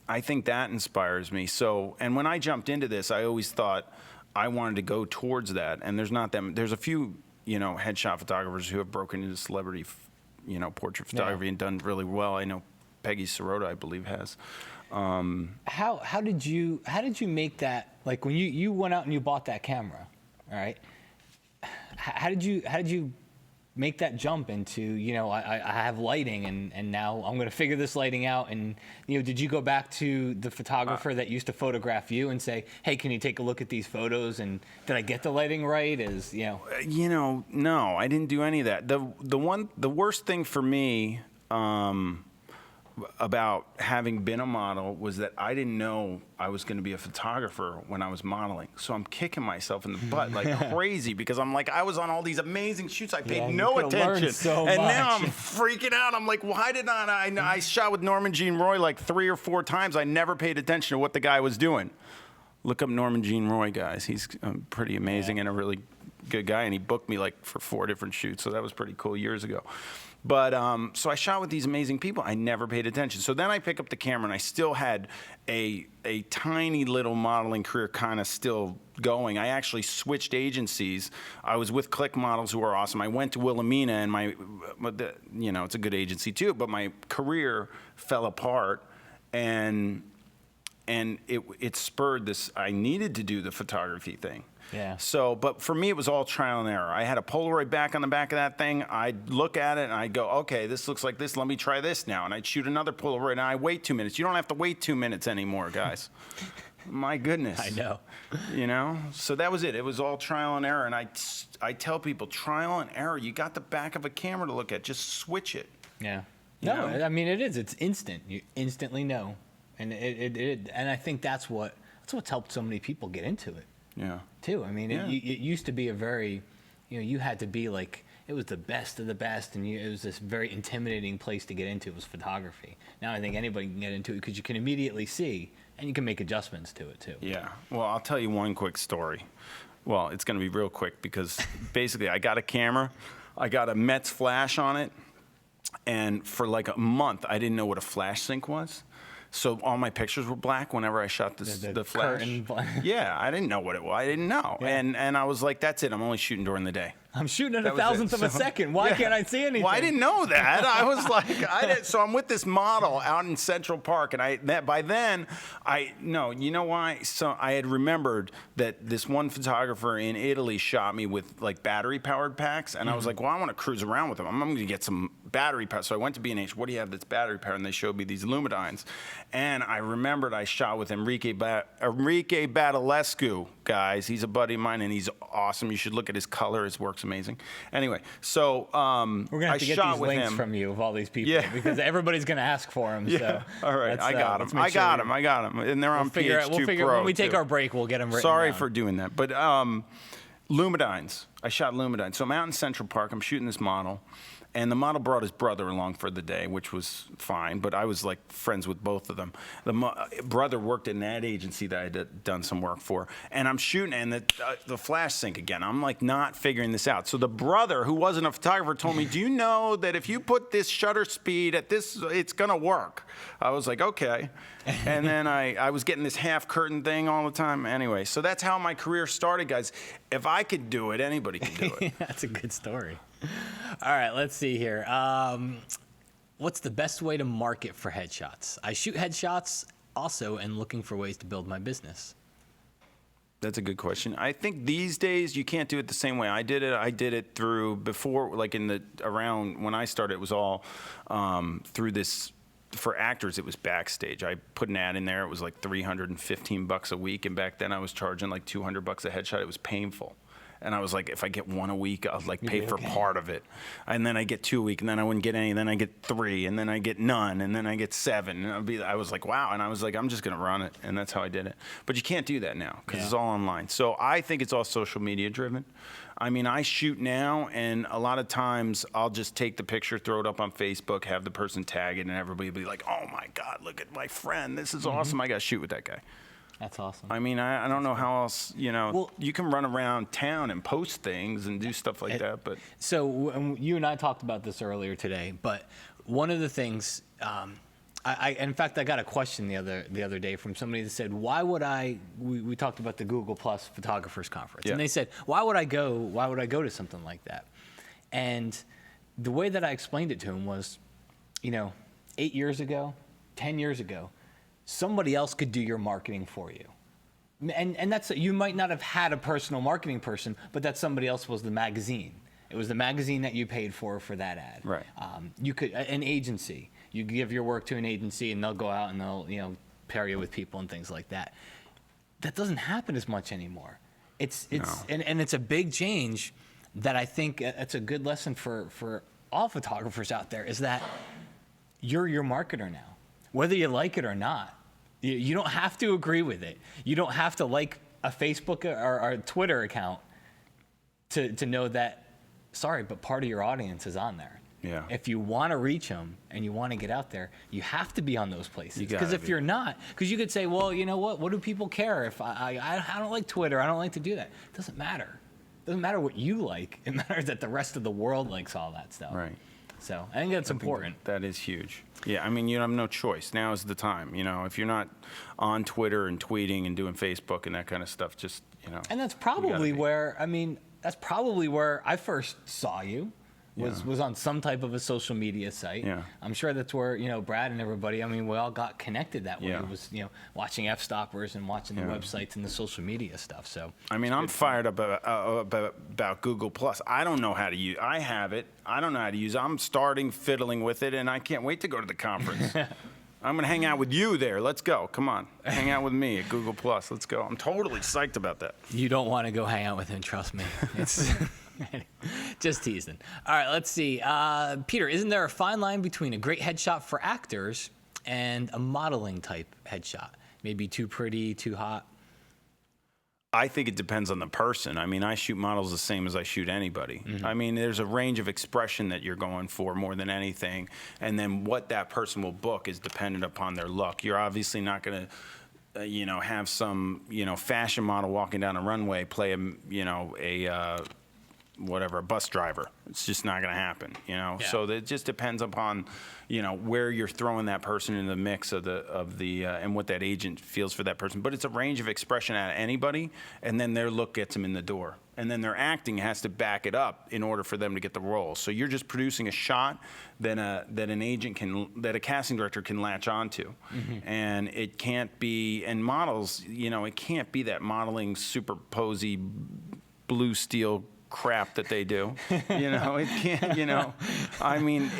I think that inspires me. So, and when I jumped into this, I always thought I wanted to go towards that. And there's a few, headshot photographers who have broken into celebrity portrait photography and done really well. I know Peggy Sirota, I believe, has. How did you make that, like when you went out and you bought that camera, all right? How did you make that jump into, I have lighting and now I'm going to figure this lighting out, and did you go back to the photographer that used to photograph you and say, hey, can you take a look at these photos, and did I get the lighting right? No, I didn't do any of that. The worst thing for me about having been a model was that I didn't know I was going to be a photographer when I was modeling. So I'm kicking myself in the butt like crazy because I'm like, I was on all these amazing shoots. I paid no attention. And now I'm freaking out. I'm like, why did not I shot with Norman Jean Roy like 3 or 4 times. I never paid attention to what the guy was doing. Look up Norman Jean Roy, guys. He's pretty amazing and a really good guy. And he booked me like for 4 different shoots. So that was pretty cool years ago. But so I shot with these amazing people. I never paid attention. So then I pick up the camera, and I still had a tiny little modeling career kind of still going. I actually switched agencies. I was with Click Models, who are awesome. I went to Wilhelmina, and it's a good agency too, but my career fell apart, and it spurred this. I needed to do the photography thing. Yeah. So, but for me, it was all trial and error. I had a Polaroid back on the back of that thing. I'd look at it and I'd go, okay, this looks like this. Let me try this now. And I'd shoot another Polaroid, and I wait 2 minutes. You don't have to wait 2 minutes anymore, guys. My goodness. I know. So that was it. It was all trial and error. And I tell people, trial and error. You got the back of a camera to look at. Just switch it. Yeah. You No, know? I mean, it is. It's instant. You instantly know. And and I think that's what's helped so many people get into it. Yeah. Too. I mean, Yeah. it used to be a very, you had to be like, it was the best of the best, and it was this very intimidating place to get into. It was photography. Now I think anybody can get into it because you can immediately see, and you can make adjustments to it too. Yeah. Well, I'll tell you one quick story. Well, it's going to be real quick because basically I got a camera, I got a Mets flash on it, and for like a month I didn't know what a flash sync was. So all my pictures were black whenever I shot the flash. curtain black. Yeah, I didn't know what it was. I didn't know. Yeah. And I was like, that's it. I'm only shooting during the day. I'm shooting at That a was it. thousandth of a So- second. Why Yeah. can't I see anything? Well, I didn't know that. I was like, so I'm with this model out in Central Park, and by then, you know why? So I had remembered that this one photographer in Italy shot me with like battery powered packs, and I was like, well, I want to cruise around with them. I'm going to get some battery power. So I went to B&H. What do you have that's battery powered? And they showed me these Lumidynes, and I remembered I shot with Enrique Badalescu, guys. He's a buddy of mine, and he's awesome. You should look at his color. His work's amazing. Anyway, so We're gonna have to get shot these with links him. from you of all these people, Yeah. because everybody's gonna ask for them. Yeah. So All right. let's, I got let's them. make I sure got we- them. I got them. And they're on Figure PH2 out, we'll figure Pro. when we take too. our break, we'll get them written Sorry down. for doing that. But Lumidynes. I shot Lumidynes. So I'm out in Central Park. I'm shooting this model. And the model brought his brother along for the day, which was fine. But I was like friends with both of them. The brother worked in that agency that I had done some work for. And I'm shooting, and the flash sync again. I'm like not figuring this out. So the brother, who wasn't a photographer, told me, do you know that if you put this shutter speed at this, it's going to work? I was like, okay. And then I was getting this half curtain thing all the time. Anyway, so that's how my career started, guys. If I could do it, anybody can do it. That's a good story. All right, let's see here. What's the best way to market for headshots? I shoot headshots also and looking for ways to build my business. That's a good question. I think these days you can't do it the same way I did it. I did it through before, like around when I started, it was all through this. For actors, it was Backstage. I put an ad in there. It was like $315 a week, and back then I was charging like $200 a headshot. It was painful. And I was like, if I get one a week, I'll like pay for part of it. And then I get 2 a week, and then I wouldn't get any. And then I get 3, and then I get none, and then I get 7. And I was like, wow. And I was like, I'm just gonna run it, and that's how I did it. But you can't do that now because it's all online. So I think it's all social media driven. I mean, I shoot now, and a lot of times I'll just take the picture, throw it up on Facebook, have the person tag it, and everybody will be like, oh my God, look at my friend. This is awesome. I got to shoot with that guy. That's awesome. I mean, I don't know how else, Well, you can run around town and post things and do stuff like that, but So you and I talked about this earlier today, but one of the things, in fact, I got a question the other day from somebody that said, why would we talked about the Google Plus Photographers Conference, and they said, why would I go to something like that? And the way that I explained it to him was, 8 years ago, 10 years ago, somebody else could do your marketing for you. And that's, you might not have had a personal marketing person, but that somebody else was the magazine. It was the magazine that you paid for that ad. Right. You could, an agency, you give your work to an agency and they'll go out and they'll, pair you with people and things like that. That doesn't happen as much anymore. And it's a big change that I think it's a good lesson for all photographers out there, is that you're your marketer now. Whether you like it or not, you don't have to agree with it. You don't have to like a Facebook or a Twitter account to know that, sorry, but part of your audience is on there. Yeah. If you want to reach them and you want to get out there, you have to be on those places. You gotta Because if be. you're not, because you could say, well, you know what do people care if I don't like Twitter, I don't like to do that. It doesn't matter. It doesn't matter what you like. It matters that the rest of the world likes all that stuff. right. So I think that's important. That is huge. Yeah, I mean, you have no choice. Now is the time. You know, if you're not on Twitter and tweeting and doing Facebook and that kind of stuff, just, you know. And that's probably where, I mean, that's probably where I first saw you. Was on some type of a social media site. Yeah. I'm sure that's where, you know, Brad and everybody, I mean, we all got connected that way. Yeah. It was, you know, watching F-stoppers and watching the websites and the social media stuff. So I mean, I'm fired up about Google Plus. I don't know how to use. I have it. I don't know how to use it. I'm starting fiddling with it, and I can't wait to go to the conference. I'm gonna hang out with you there. Let's go. Come on, hang out with me at Google Plus. Let's go. I'm totally psyched about that. you don't want to go hang out with him, trust me. It's just teasing. All right, let's see. Peter, isn't there a fine line between a great headshot for actors and a modeling type headshot? Maybe too pretty, too hot? I think it depends on the person. I mean, I shoot models the same as I shoot anybody. I mean, there's a range of expression that you're going for more than anything, and then what that person will book is dependent upon their look. You're obviously not going to, you know, have some, you know, fashion model walking down a runway play a, you know, a whatever, a bus driver. It's just not going to happen, you know. Yeah. So it just depends upon, you know, where you're throwing that person in the mix of the and what that agent feels for that person. But it's a range of expression out of anybody, and then their look gets them in the door, and then their acting has to back it up in order for them to get the role. So you're just producing a shot that an agent can, that a casting director can latch onto, and it can't be. And models, you know, it can't be that modeling super posy blue steel crap that they do. You know, it can't, you know, I mean,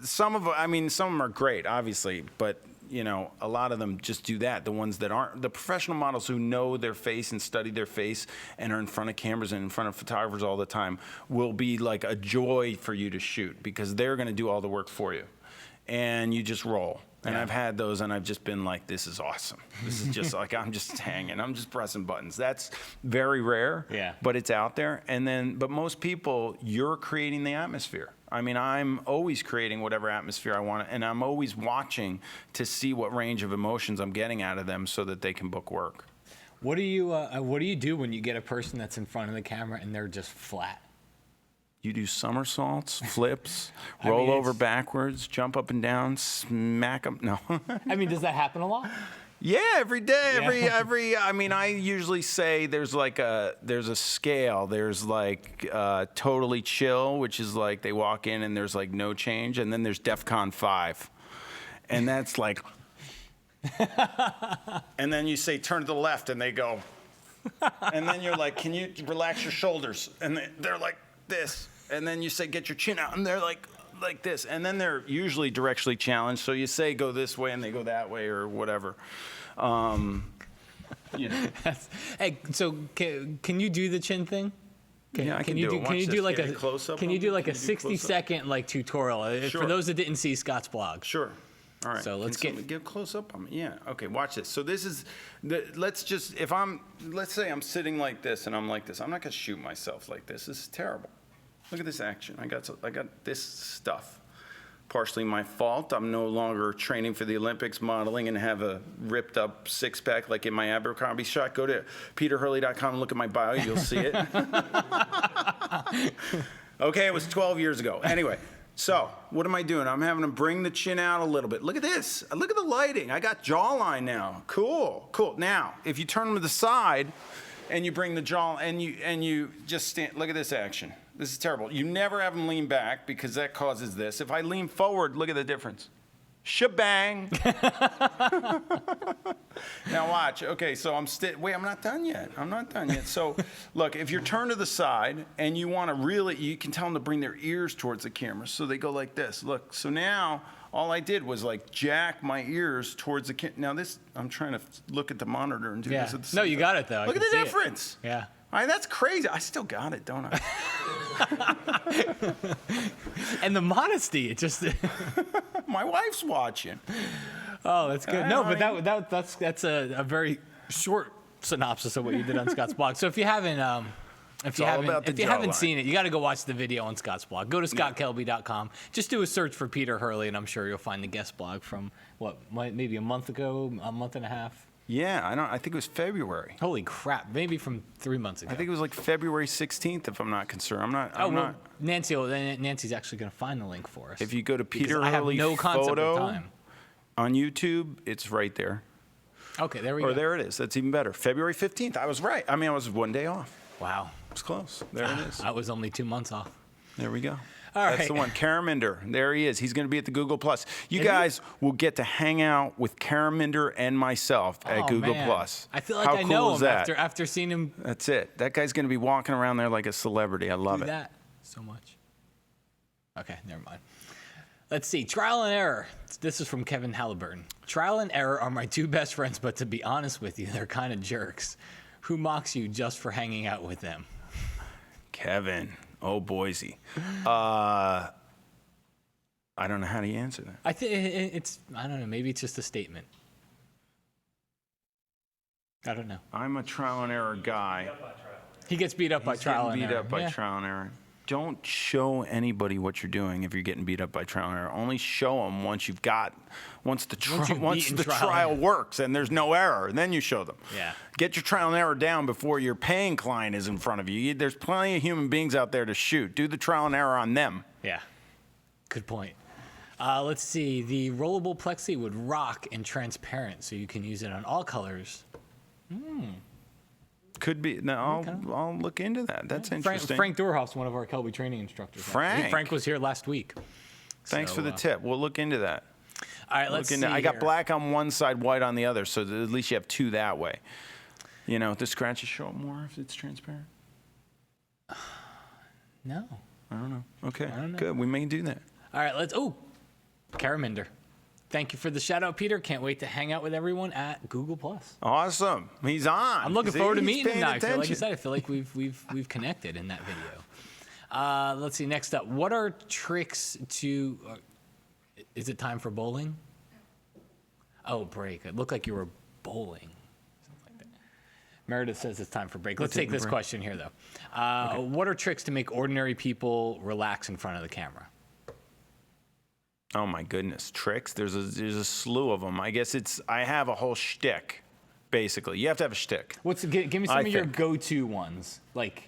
some of them are great, obviously, but, you know, a lot of them just do that. The ones that aren't, the professional models who know their face and study their face and are in front of cameras and in front of photographers all the time will be like a joy for you to shoot because they're going to do all the work for you. And you just roll. And I've had those, and I've just been like, this is awesome. This is just like, I'm just hanging. I'm just pressing buttons. That's very rare, but it's out there. And then, but most people, you're creating the atmosphere. I mean, I'm always creating whatever atmosphere I want, and I'm always watching to see what range of emotions I'm getting out of them so that they can book work. What do you do when you get a person that's in front of the camera and they're just flat? You do somersaults, flips, roll over backwards, jump up and down, smack them. No. I mean, does that happen a lot? Yeah, every day, every. I mean, I usually say there's a scale. There's like totally chill, which is like they walk in and there's like no change, and then there's DEFCON 5, and that's like. And then you say turn to the left, and they go. And then you're like, can you relax your shoulders? And they're like this. And then you say, get your chin out, and they're like this. And then they're usually directionally challenged. So you say, go this way, and they go that way, or whatever. You know. Hey, so can you do the chin thing? Yeah, I can do it. Can you do like a close-up? Can you do like a 60-second like tutorial Sure. for those that didn't see Scott's blog? Sure. All right. So let's get close up on me. Yeah. Okay. Watch this. So this is let's say I'm sitting like this and I'm like this. I'm not gonna shoot myself like this. This is terrible. Look at this action. I got this stuff. Partially my fault. I'm no longer training for the Olympics modeling and have a ripped up six-pack like in my Abercrombie shot. Go to peterhurley.com and look at my bio. You'll see it. Okay, it was 12 years ago. Anyway, so what am I doing? I'm having to bring the chin out a little bit. Look at this. Look at the lighting. I got jawline now. Cool. Now, if you turn them to the side and you bring the jaw and you just stand, look at this action. This is terrible. You never have them lean back because that causes this. If I lean forward, look at the difference. Shabang. Now watch. Okay, so wait, I'm not done yet. So look, if you're turned to the side and you want to really, you can tell them to bring their ears towards the camera. So they go like this. Look, so now all I did was like jack my ears towards the camera. Now this, I'm trying to look at the monitor and do this at the same time. No, you got it though. Look at the difference. Yeah. I mean, that's crazy. I still got it, don't I? And the modesty, it just. My wife's watching. Oh, that's good. No, but that's a very short synopsis of what you did on Scott's blog. So if you haven't seen it, you got to go watch the video on Scott's blog. Go to scottkelby.com. Just do a search for Peter Hurley, and I'm sure you'll find the guest blog from maybe a month ago, a month and a half. Yeah, I think it was February. Holy crap! Maybe from 3 months ago. I think it was like February 16th, if I'm not concerned. I'm not. Nancy's actually going to find the link for us. If you go to Because Peter I have Hurley no concept photo of time. on YouTube, it's right there. Okay, there we go. Or there it is. That's even better. February 15th. I was right. I mean, I was 1 day off. Wow. It was close. There it is. I was only 2 months off. There we go. All That's right. the one. Karaminder. There he is. He's going to be at the Google Plus. You guys will get to hang out with Karaminder and myself at Oh, Google man. Plus. I feel like How I cool know is him that? after seeing him That's it. That guy's going to be walking around there like a celebrity. I love do it. that so much. Okay, never mind. Let's see. Trial and error. This is from Kevin Halliburton. Trial and error are my two best friends, but to be honest with you, they're kind of jerks. Who mocks you just for hanging out with them? Kevin. Oh, Boise. I don't know how to answer that. I think I don't know. Maybe it's just a statement. I don't know. I'm a trial and error guy. He gets beat up by He's trial getting and beat error. up by Yeah. trial and error. Don't show anybody what you're doing if you're getting beat up by trial and error. Only show them once you've once the beaten trial trial and error. works and there's no error. Then you show them. Yeah. Get your trial and error down before your paying client is in front of you. There's plenty of human beings out there to shoot. Do the trial and error on them. Yeah. Good point. Let's see. The rollable plexi would rock and transparent, so you can use it on all colors. Could be. No, I'll look into that. That's interesting. Frank Dorhoff's one of our Kelby training instructors. Frank. Frank was here last week. Thanks So, for the tip. We'll look into that. All right, let's see. I got here. black on one side, white on the other, so that at least you have two that way. You know, the scratches show up more if it's transparent. No. I don't know. Okay, don't know. good. We may do that. All right, let's. Oh, Karaminder. Thank you for the shout out, Peter. Can't wait to hang out with everyone at Google Plus. Awesome. He's on. I'm looking forward to meeting him paying now. I feel, like I attention. said, I feel like we've connected in that video. Let's see. Next up, what are tricks to? Is it time for bowling? Oh, break. It looked like you were bowling. Something like that. Meredith says it's time for break. Let's take this question here, though. What are tricks to make ordinary people relax in front of the camera? Oh my goodness, tricks. There's a slew of them. I guess I have a whole shtick. Basically, you have to have a shtick. Give me some I of your think. go-to ones, like,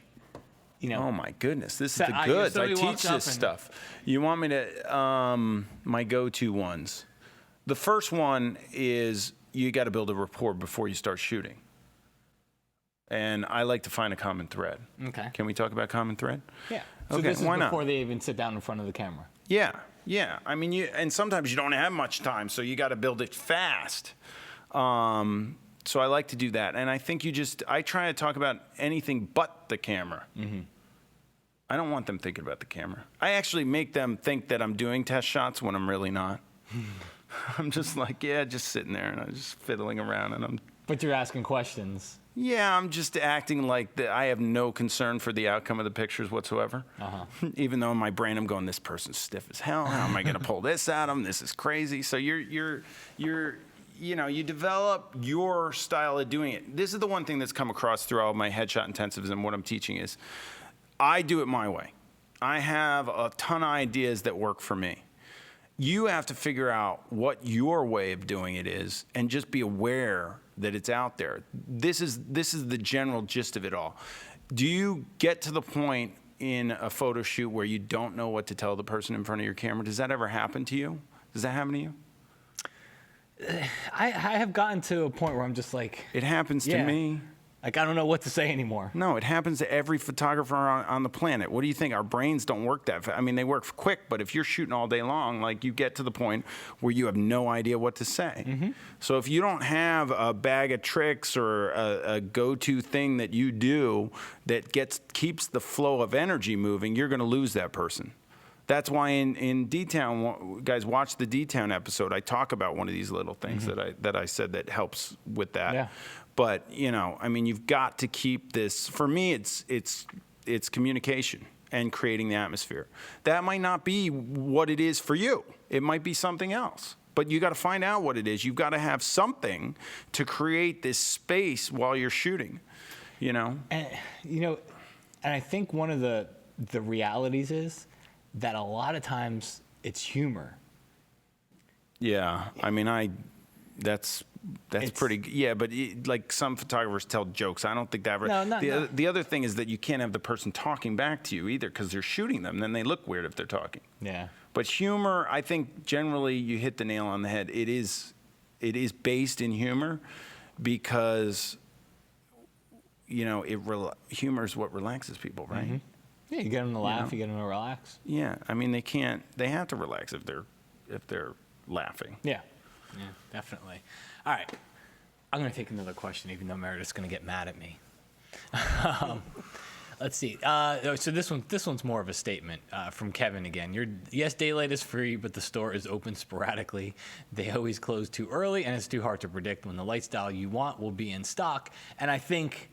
you know. Oh my goodness, this is So, the if goods. I somebody teach walks up this and- stuff. You want me to? My go-to ones. The first one is you got to build a rapport before you start shooting. And I like to find a common thread. Okay. Can we talk about common thread? Yeah. So Okay, this is why not? before they even sit down in front of the camera. Yeah. I mean, and sometimes you don't have much time, so you got to build it fast. So I like to do that, and I think I try to talk about anything but the camera. Mm-hmm. I don't want them thinking about the camera. I actually make them think that I'm doing test shots when I'm really not. I'm just like, just sitting there and I'm just fiddling around, and But you're asking questions. I'm just acting like I have no concern for the outcome of the pictures whatsoever. Even though in my brain I'm going, this person's stiff as hell. How am I going to pull this out of them? This is crazy. So you develop your style of doing it. This is the one thing that's come across through all my headshot intensives and what I'm teaching is I do it my way. I have a ton of ideas that work for me. You have to figure out what your way of doing it is and just be aware that it's out there. This is the general gist of it all. Do you get to the point in a photo shoot where you don't know what to tell the person in front of your camera? Does that ever happen to you? Does that happen to you? I have gotten to a point where I'm just like, It happens to me. Like, I don't know what to say anymore. No, it happens to every photographer on the planet. What do you think? Our brains don't work that fast. I mean, they work quick, but if you're shooting all day long, like you get to the point where you have no idea what to say. Mm-hmm. So if you don't have a bag of tricks or a go-to thing that you do that keeps the flow of energy moving, you're going to lose that person. That's why in D-Town, guys, watch the D-Town episode. I talk about one of these little things that I said that helps with that. Yeah. But I mean, you've got to keep this. For me, it's communication and creating the atmosphere. That might not be what it is for you. It might be something else. But you got to find out what it is. You've got to have something to create this space while you're shooting. And I think one of the realities is that a lot of times it's humor. Yeah, I mean, that's pretty. Yeah, but like some photographers tell jokes. I don't think that. No, not. The other thing is that you can't have the person talking back to you either, because they're shooting them. Then they look weird if they're talking. Yeah. But humor, I think generally you hit the nail on the head. It is based in humor, because humor is what relaxes people, right? Mm-hmm. Yeah, you get them to laugh, you get them to relax. Yeah, I mean they have to relax if they're laughing. Yeah, definitely. All right, I'm going to take another question, even though Meredith's going to get mad at me. Let's see. So this one's more of a statement from Kevin again. Yes, daylight is free, but the store is open sporadically. They always close too early, and it's too hard to predict when the light style you want will be in stock. And I think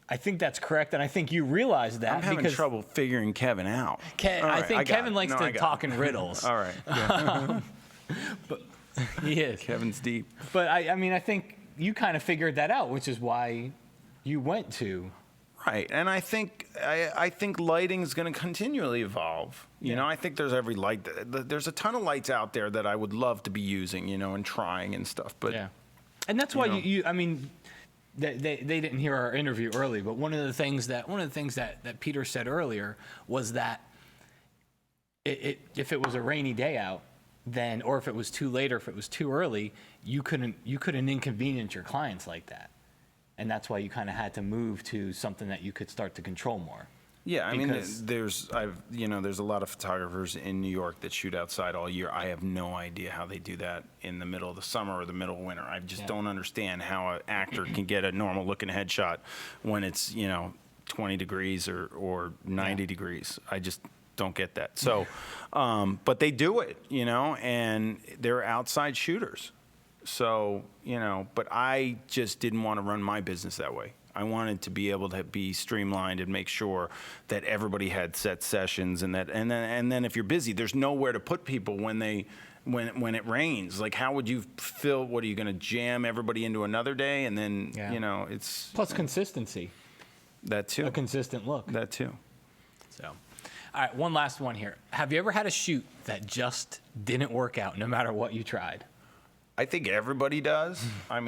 that's correct, and I think you realize that. I'm having trouble figuring Kevin out. I think Kevin likes to talk in riddles. All right. Yeah. But he is. Kevin's deep. But I think you kind of figured that out, which is why you went to. Right, and I think lighting is going to continually evolve. You know, I think there's every light. There's a ton of lights out there that I would love to be using, and trying and stuff. But yeah, and that's why they didn't hear our interview early. But one of the things that Peter said earlier was that if it was a rainy day out, then, or if it was too late or if it was too early, you couldn't inconvenience your clients like that. And that's why you kind of had to move to something that you could start to control more. Yeah, there's a lot of photographers in New York that shoot outside all year. I have no idea how they do that in the middle of the summer or the middle of winter. I just don't understand how an actor can get a normal looking headshot when it's 20 degrees or 90 degrees. I just don't get that. So, but they do it, and they're outside shooters. So, but I just didn't want to run my business that way. I wanted to be able to be streamlined and make sure that everybody had set sessions, and then if you're busy, there's nowhere to put people when it rains. Like, how would you fill? What are you going to jam everybody into another day? And then it's plus consistency. That too. A consistent look. That too. So, all right, one last one here. Have you ever had a shoot that just didn't work out, no matter what you tried? I think everybody does. I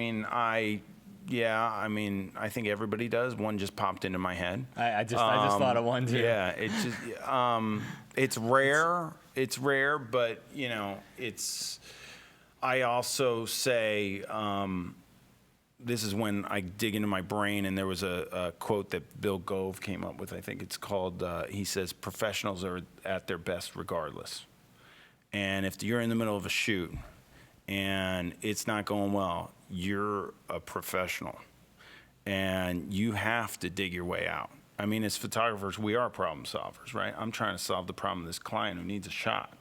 think everybody does. One just popped into my head. I just thought of one too. Yeah, it's rare. It's rare, but it's. I also say this is when I dig into my brain, and there was a quote that Bill Gove came up with. I think it's called. He says, "Professionals are at their best regardless," and if you're in the middle of a shoot and it's not going well, you're a professional, and you have to dig your way out. I mean, as photographers, we are problem solvers, right? I'm trying to solve the problem of this client who needs a shot.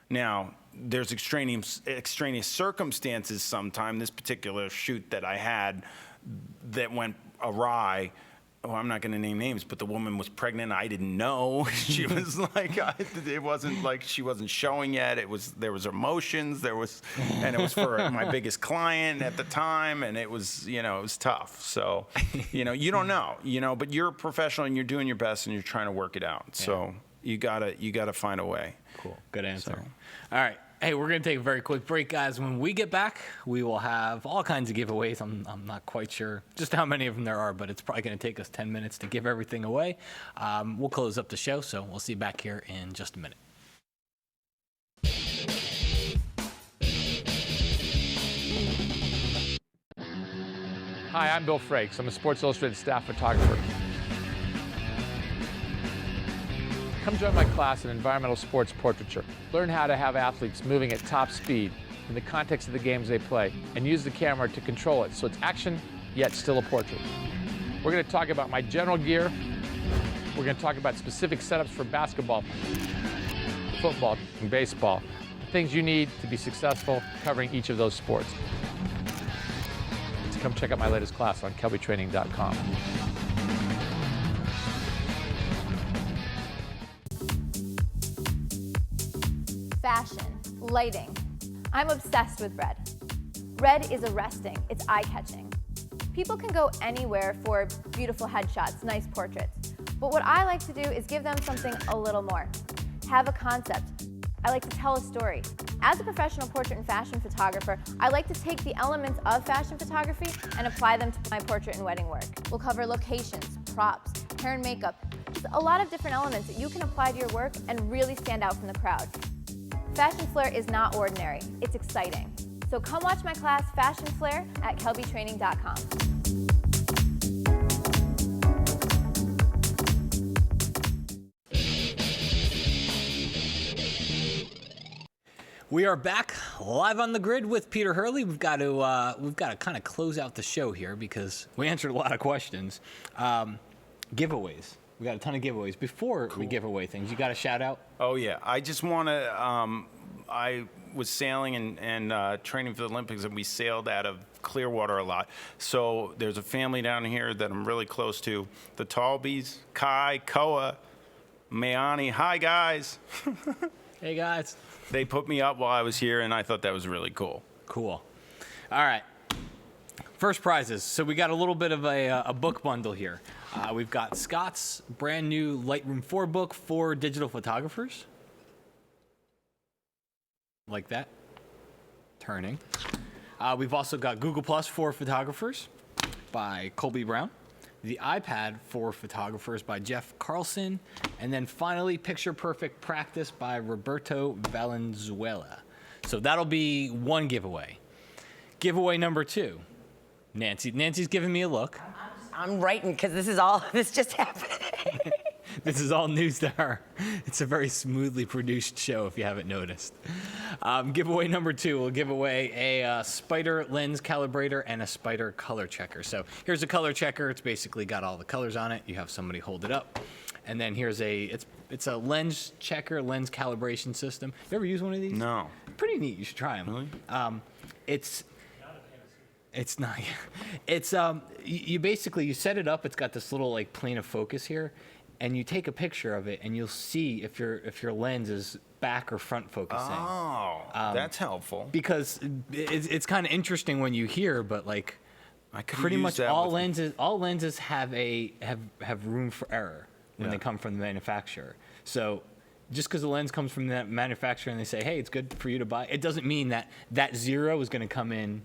Now, there's extraneous circumstances sometime. This particular shoot that I had that went awry, I'm not going to name names, but the woman was pregnant. I didn't know. She was like, it wasn't like she wasn't showing yet. There was emotions. And it was for my biggest client at the time, and it was tough. So, you don't know, but you're a professional and you're doing your best and you're trying to work it out. Yeah. So you gotta find a way. Cool. Good answer. All right. Hey, we're going to take a very quick break, guys. When we get back, we will have all kinds of giveaways. I'm not quite sure just how many of them there are, but it's probably going to take us 10 minutes to give everything away. We'll close up the show, so we'll see you back here in just a minute. Hi, I'm Bill Frakes. I'm a Sports Illustrated staff photographer. Come join my class in environmental sports portraiture. Learn how to have athletes moving at top speed in the context of the games they play, and use the camera to control it so it's action, yet still a portrait. We're going to talk about my general gear. We're going to talk about specific setups for basketball, football, and baseball. The things you need to be successful covering each of those sports. So come check out my latest class on kelbytraining.com. Fashion, lighting. I'm obsessed with red. Red is arresting, it's eye-catching. People can go anywhere for beautiful headshots, nice portraits. But what I like to do is give them something a little more. Have a concept. I like to tell a story. As a professional portrait and fashion photographer, I like to take the elements of fashion photography and apply them to my portrait and wedding work. We'll cover locations, props, hair and makeup, just a lot of different elements that you can apply to your work and really stand out from the crowd. Fashion Flair is not ordinary, it's exciting. So come watch my class, Fashion Flair, at kelbytraining.com. We are back live on the grid with Peter Hurley. We've got to kind of close out the show here because we answered a lot of questions. Giveaways. We got a ton of giveaways. Before we give away things, you got a shout out? Oh yeah, I just want to. I was sailing and training for the Olympics, and we sailed out of Clearwater a lot. So there's a family down here that I'm really close to. The Talbys, Kai, Koa, Mayani. Hi guys. Hey guys. They put me up while I was here, and I thought that was really cool. Cool. All right. First prizes. So we got a little bit of a book bundle here. We've got Scott's brand new Lightroom 4 book for digital photographers. Like that. Turning. We've also got Google Plus for photographers by Colby Brown. The iPad for photographers by Jeff Carlson, and then finally Picture Perfect Practice by Roberto Valenzuela. So that'll be one giveaway. Giveaway number 2, Nancy. Nancy's giving me a look. I'm writing because this just happened. This is all news to her. It's a very smoothly produced show, if you haven't noticed. Giveaway number 2, we'll give away a Spider lens calibrator and a Spider color checker. So here's a color checker. It's basically got all the colors on it. You have somebody hold it up. And then here's it's a lens checker, lens calibration system. You ever use one of these? No. Pretty neat. You should try them. Really? It's not. It's you basically you set it up. It's got this little like plane of focus here, and you take a picture of it, and you'll see if your lens is back or front focusing. Oh, that's helpful. Because it's kind of interesting when you hear, but like I could pretty much all lenses. lenses have room for error when they come from the manufacturer. So just because the lens comes from that manufacturer and they say, hey, it's good for you to buy, it doesn't mean that 0 is going to come in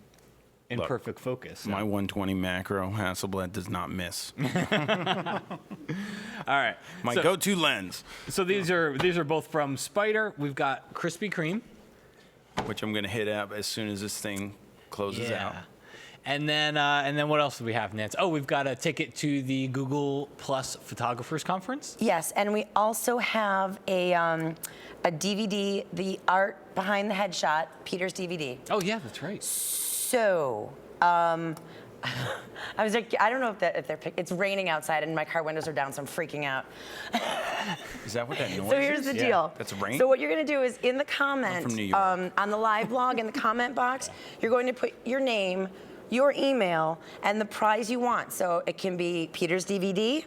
perfect focus. So. My 120 macro Hasselblad does not miss. All right. My go-to lens. So these are both from Spider. We've got Krispy Kreme, which I'm going to hit up as soon as this thing closes out. And then what else do we have, Nance? Oh, we've got a ticket to the Google Plus Photographers Conference. Yes, and we also have a DVD, the art behind the headshot, Peter's DVD. Oh yeah, that's right. So, I was like, I don't know if they're it's raining outside and my car windows are down, so I'm freaking out. Is that what that noise is? So here's the deal. That's rain? So what you're gonna do is in the comment, from New York. on the live blog, in the comment box, you're going to put your name, your email, and the prize you want. So it can be Peter's DVD,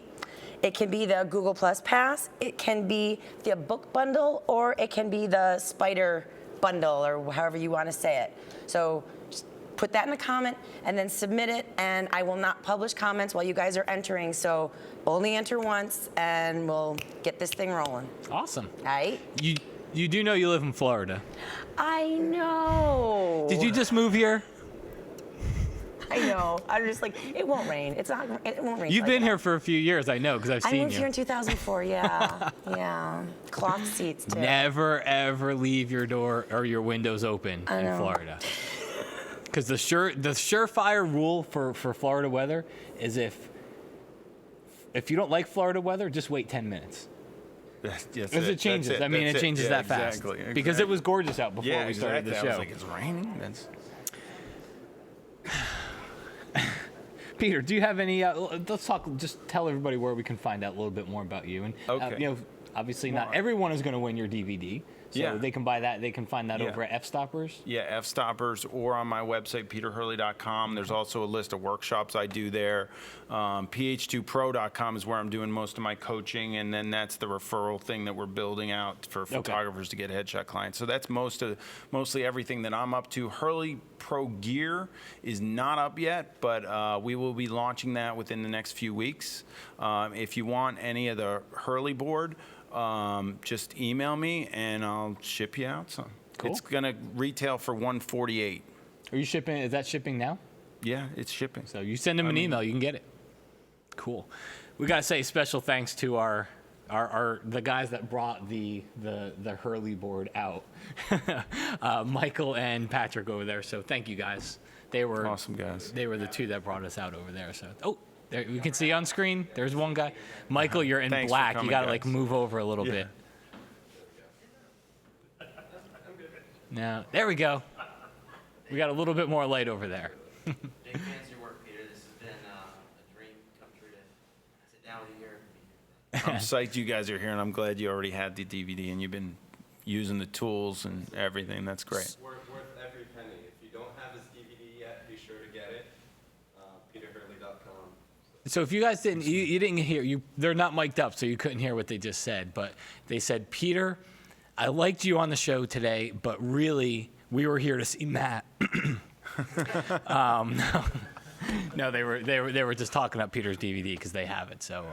it can be the Google Plus Pass, it can be the book bundle, or it can be the Spider bundle, or however you want to say it. So just put that in the comment and then submit it, and I will not publish comments while you guys are entering, so only enter once and we'll get this thing rolling. Awesome. All right? You do know you live in Florida. I know. Did you just move here? I know. I'm just like, it won't rain. It won't rain. You've been here for a few years, I know, because I've seen you. I moved here in 2004, yeah. Yeah. Cloth seats, too. Never, ever leave your door or your windows open in Florida. Because the surefire rule for Florida weather is if you don't like Florida weather, just wait 10 minutes. Because it changes. I mean, it changes that fast. Exactly. Because it was gorgeous out before we started the show. I was like, it's raining? Peter, do you have any? Let's talk. Just tell everybody where we can find out a little bit more about you. And okay. Obviously, not everyone is going to win your DVD. So they can buy that. They can find that over at F-Stoppers. Yeah, F-Stoppers, or on my website, peterhurley.com. There's also a list of workshops I do there. ph2pro.com is where I'm doing most of my coaching, and then that's the referral thing that we're building out for photographers to get headshot clients. So that's mostly everything that I'm up to. Hurley Pro Gear is not up yet, but we will be launching that within the next few weeks. If you want any of the Hurley board, just email me and I'll ship you out some. Cool. It's gonna retail for $148. Are you shipping? Is that shipping now? Yeah, it's shipping. So you send them an email, you can get it. Cool. We gotta say special thanks to the guys that brought the Hurley board out, Michael and Patrick over there. So thank you guys. They were Awesome guys. They were the two that brought us out over there. So there you can see on screen. There's one guy. Michael, you're in Thanks for black. coming, You gotta guys. like move over a little Yeah. bit. Now there we go. We got a little bit more light over there. Big fans of your work, Peter. This has been a dream come true to sit down with you here. I'm psyched you guys are here, and I'm glad you already had the DVD and you've been using the tools and everything. That's great. Worth every penny. If you don't have his DVD yet, be sure to get it. PeterHurley.com. So if you guys didn't, you didn't hear, they're not mic'd up, so you couldn't hear what they just said. But they said, Peter, I liked you on the show today, but really, we were here to see Matt. No, they were just talking up Peter's DVD because they have it. So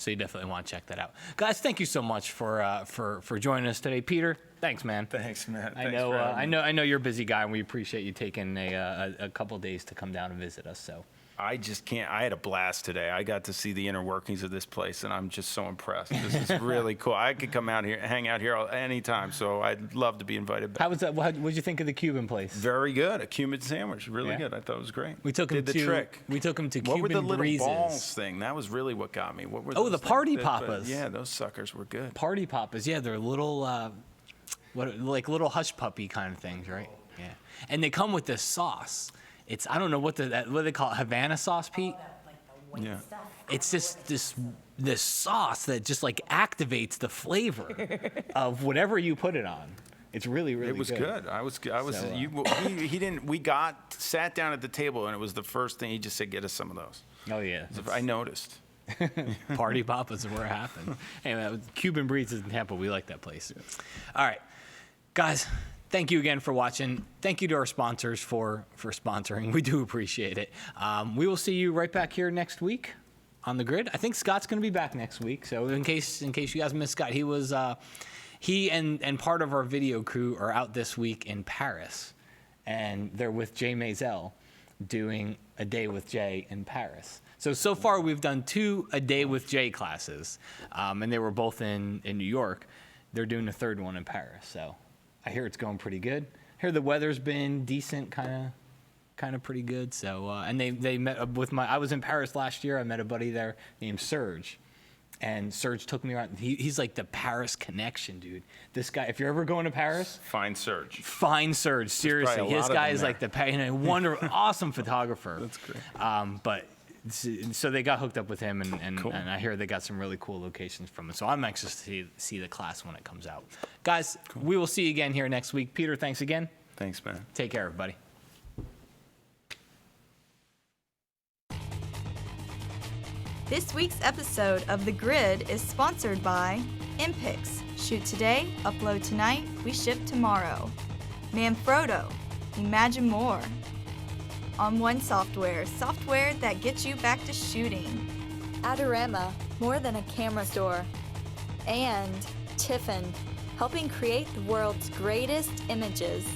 you definitely want to check that out, guys. Thank you so much for joining us today, Peter. Thanks, man. Thanks, Matt. I know you're a busy guy, and we appreciate you taking a couple days to come down and visit us. So. I just can't. I had a blast today. I got to see the inner workings of this place, and I'm just so impressed. This is really cool. I could come out here, hang out here anytime, so I'd love to be invited back. How was that? What did you think of the Cuban place? Very good. A Cuban sandwich. Really good. I thought it was great. We took him Did to the trick. We took him to What Cuban were the little breezes. balls thing? That was really what got me. What were Oh, those the things? party papas. Yeah, those suckers were good. Party papas. Yeah, they're little, like little hush puppy kind of things, right? Yeah. And they come with this sauce. It's I don't know what they call it, Havana sauce, Pete. Yeah. It's just this sauce that just like activates the flavor of whatever you put it on. It's really It was good. I was. So, He didn't. We sat down at the table, and it was the first thing he just said, "Get us some of those." Oh yeah. I noticed. Party papas are where it happened. Anyway, Cuban breezes in Tampa. We like that place. All right, guys. Thank you again for watching. Thank you to our sponsors for sponsoring. We do appreciate it. We will see you right back here next week on the grid. I think Scott's going to be back next week. So in case you guys missed Scott, he and part of our video crew are out this week in Paris, and they're with Jay Maisel doing a day with Jay in Paris. So far we've done 2 a day with Jay classes, and they were both in New York. They're doing the 3rd one in Paris. So. I hear it's going pretty good. I hear the weather's been decent, kind of pretty good. So, and they met with I was in Paris last year. I met a buddy there named Serge, and Serge took me around. He's like the Paris connection, dude. This guy, if you're ever going to Paris, Find Serge. Seriously. probably a His lot of guy them is there. like the wonderful, awesome photographer. That's great. But so they got hooked up with him, and I hear they got some really cool locations from him. So I'm anxious to see the class when it comes out. Guys, we will see you again here next week. Peter, thanks again. Thanks, man. Take care, everybody. This week's episode of The Grid is sponsored by Impix. Shoot today, upload tonight, we ship tomorrow. Manfrotto. Imagine more. On One Software that gets you back to shooting. Adorama, more than a camera store. And Tiffin, helping create the world's greatest images.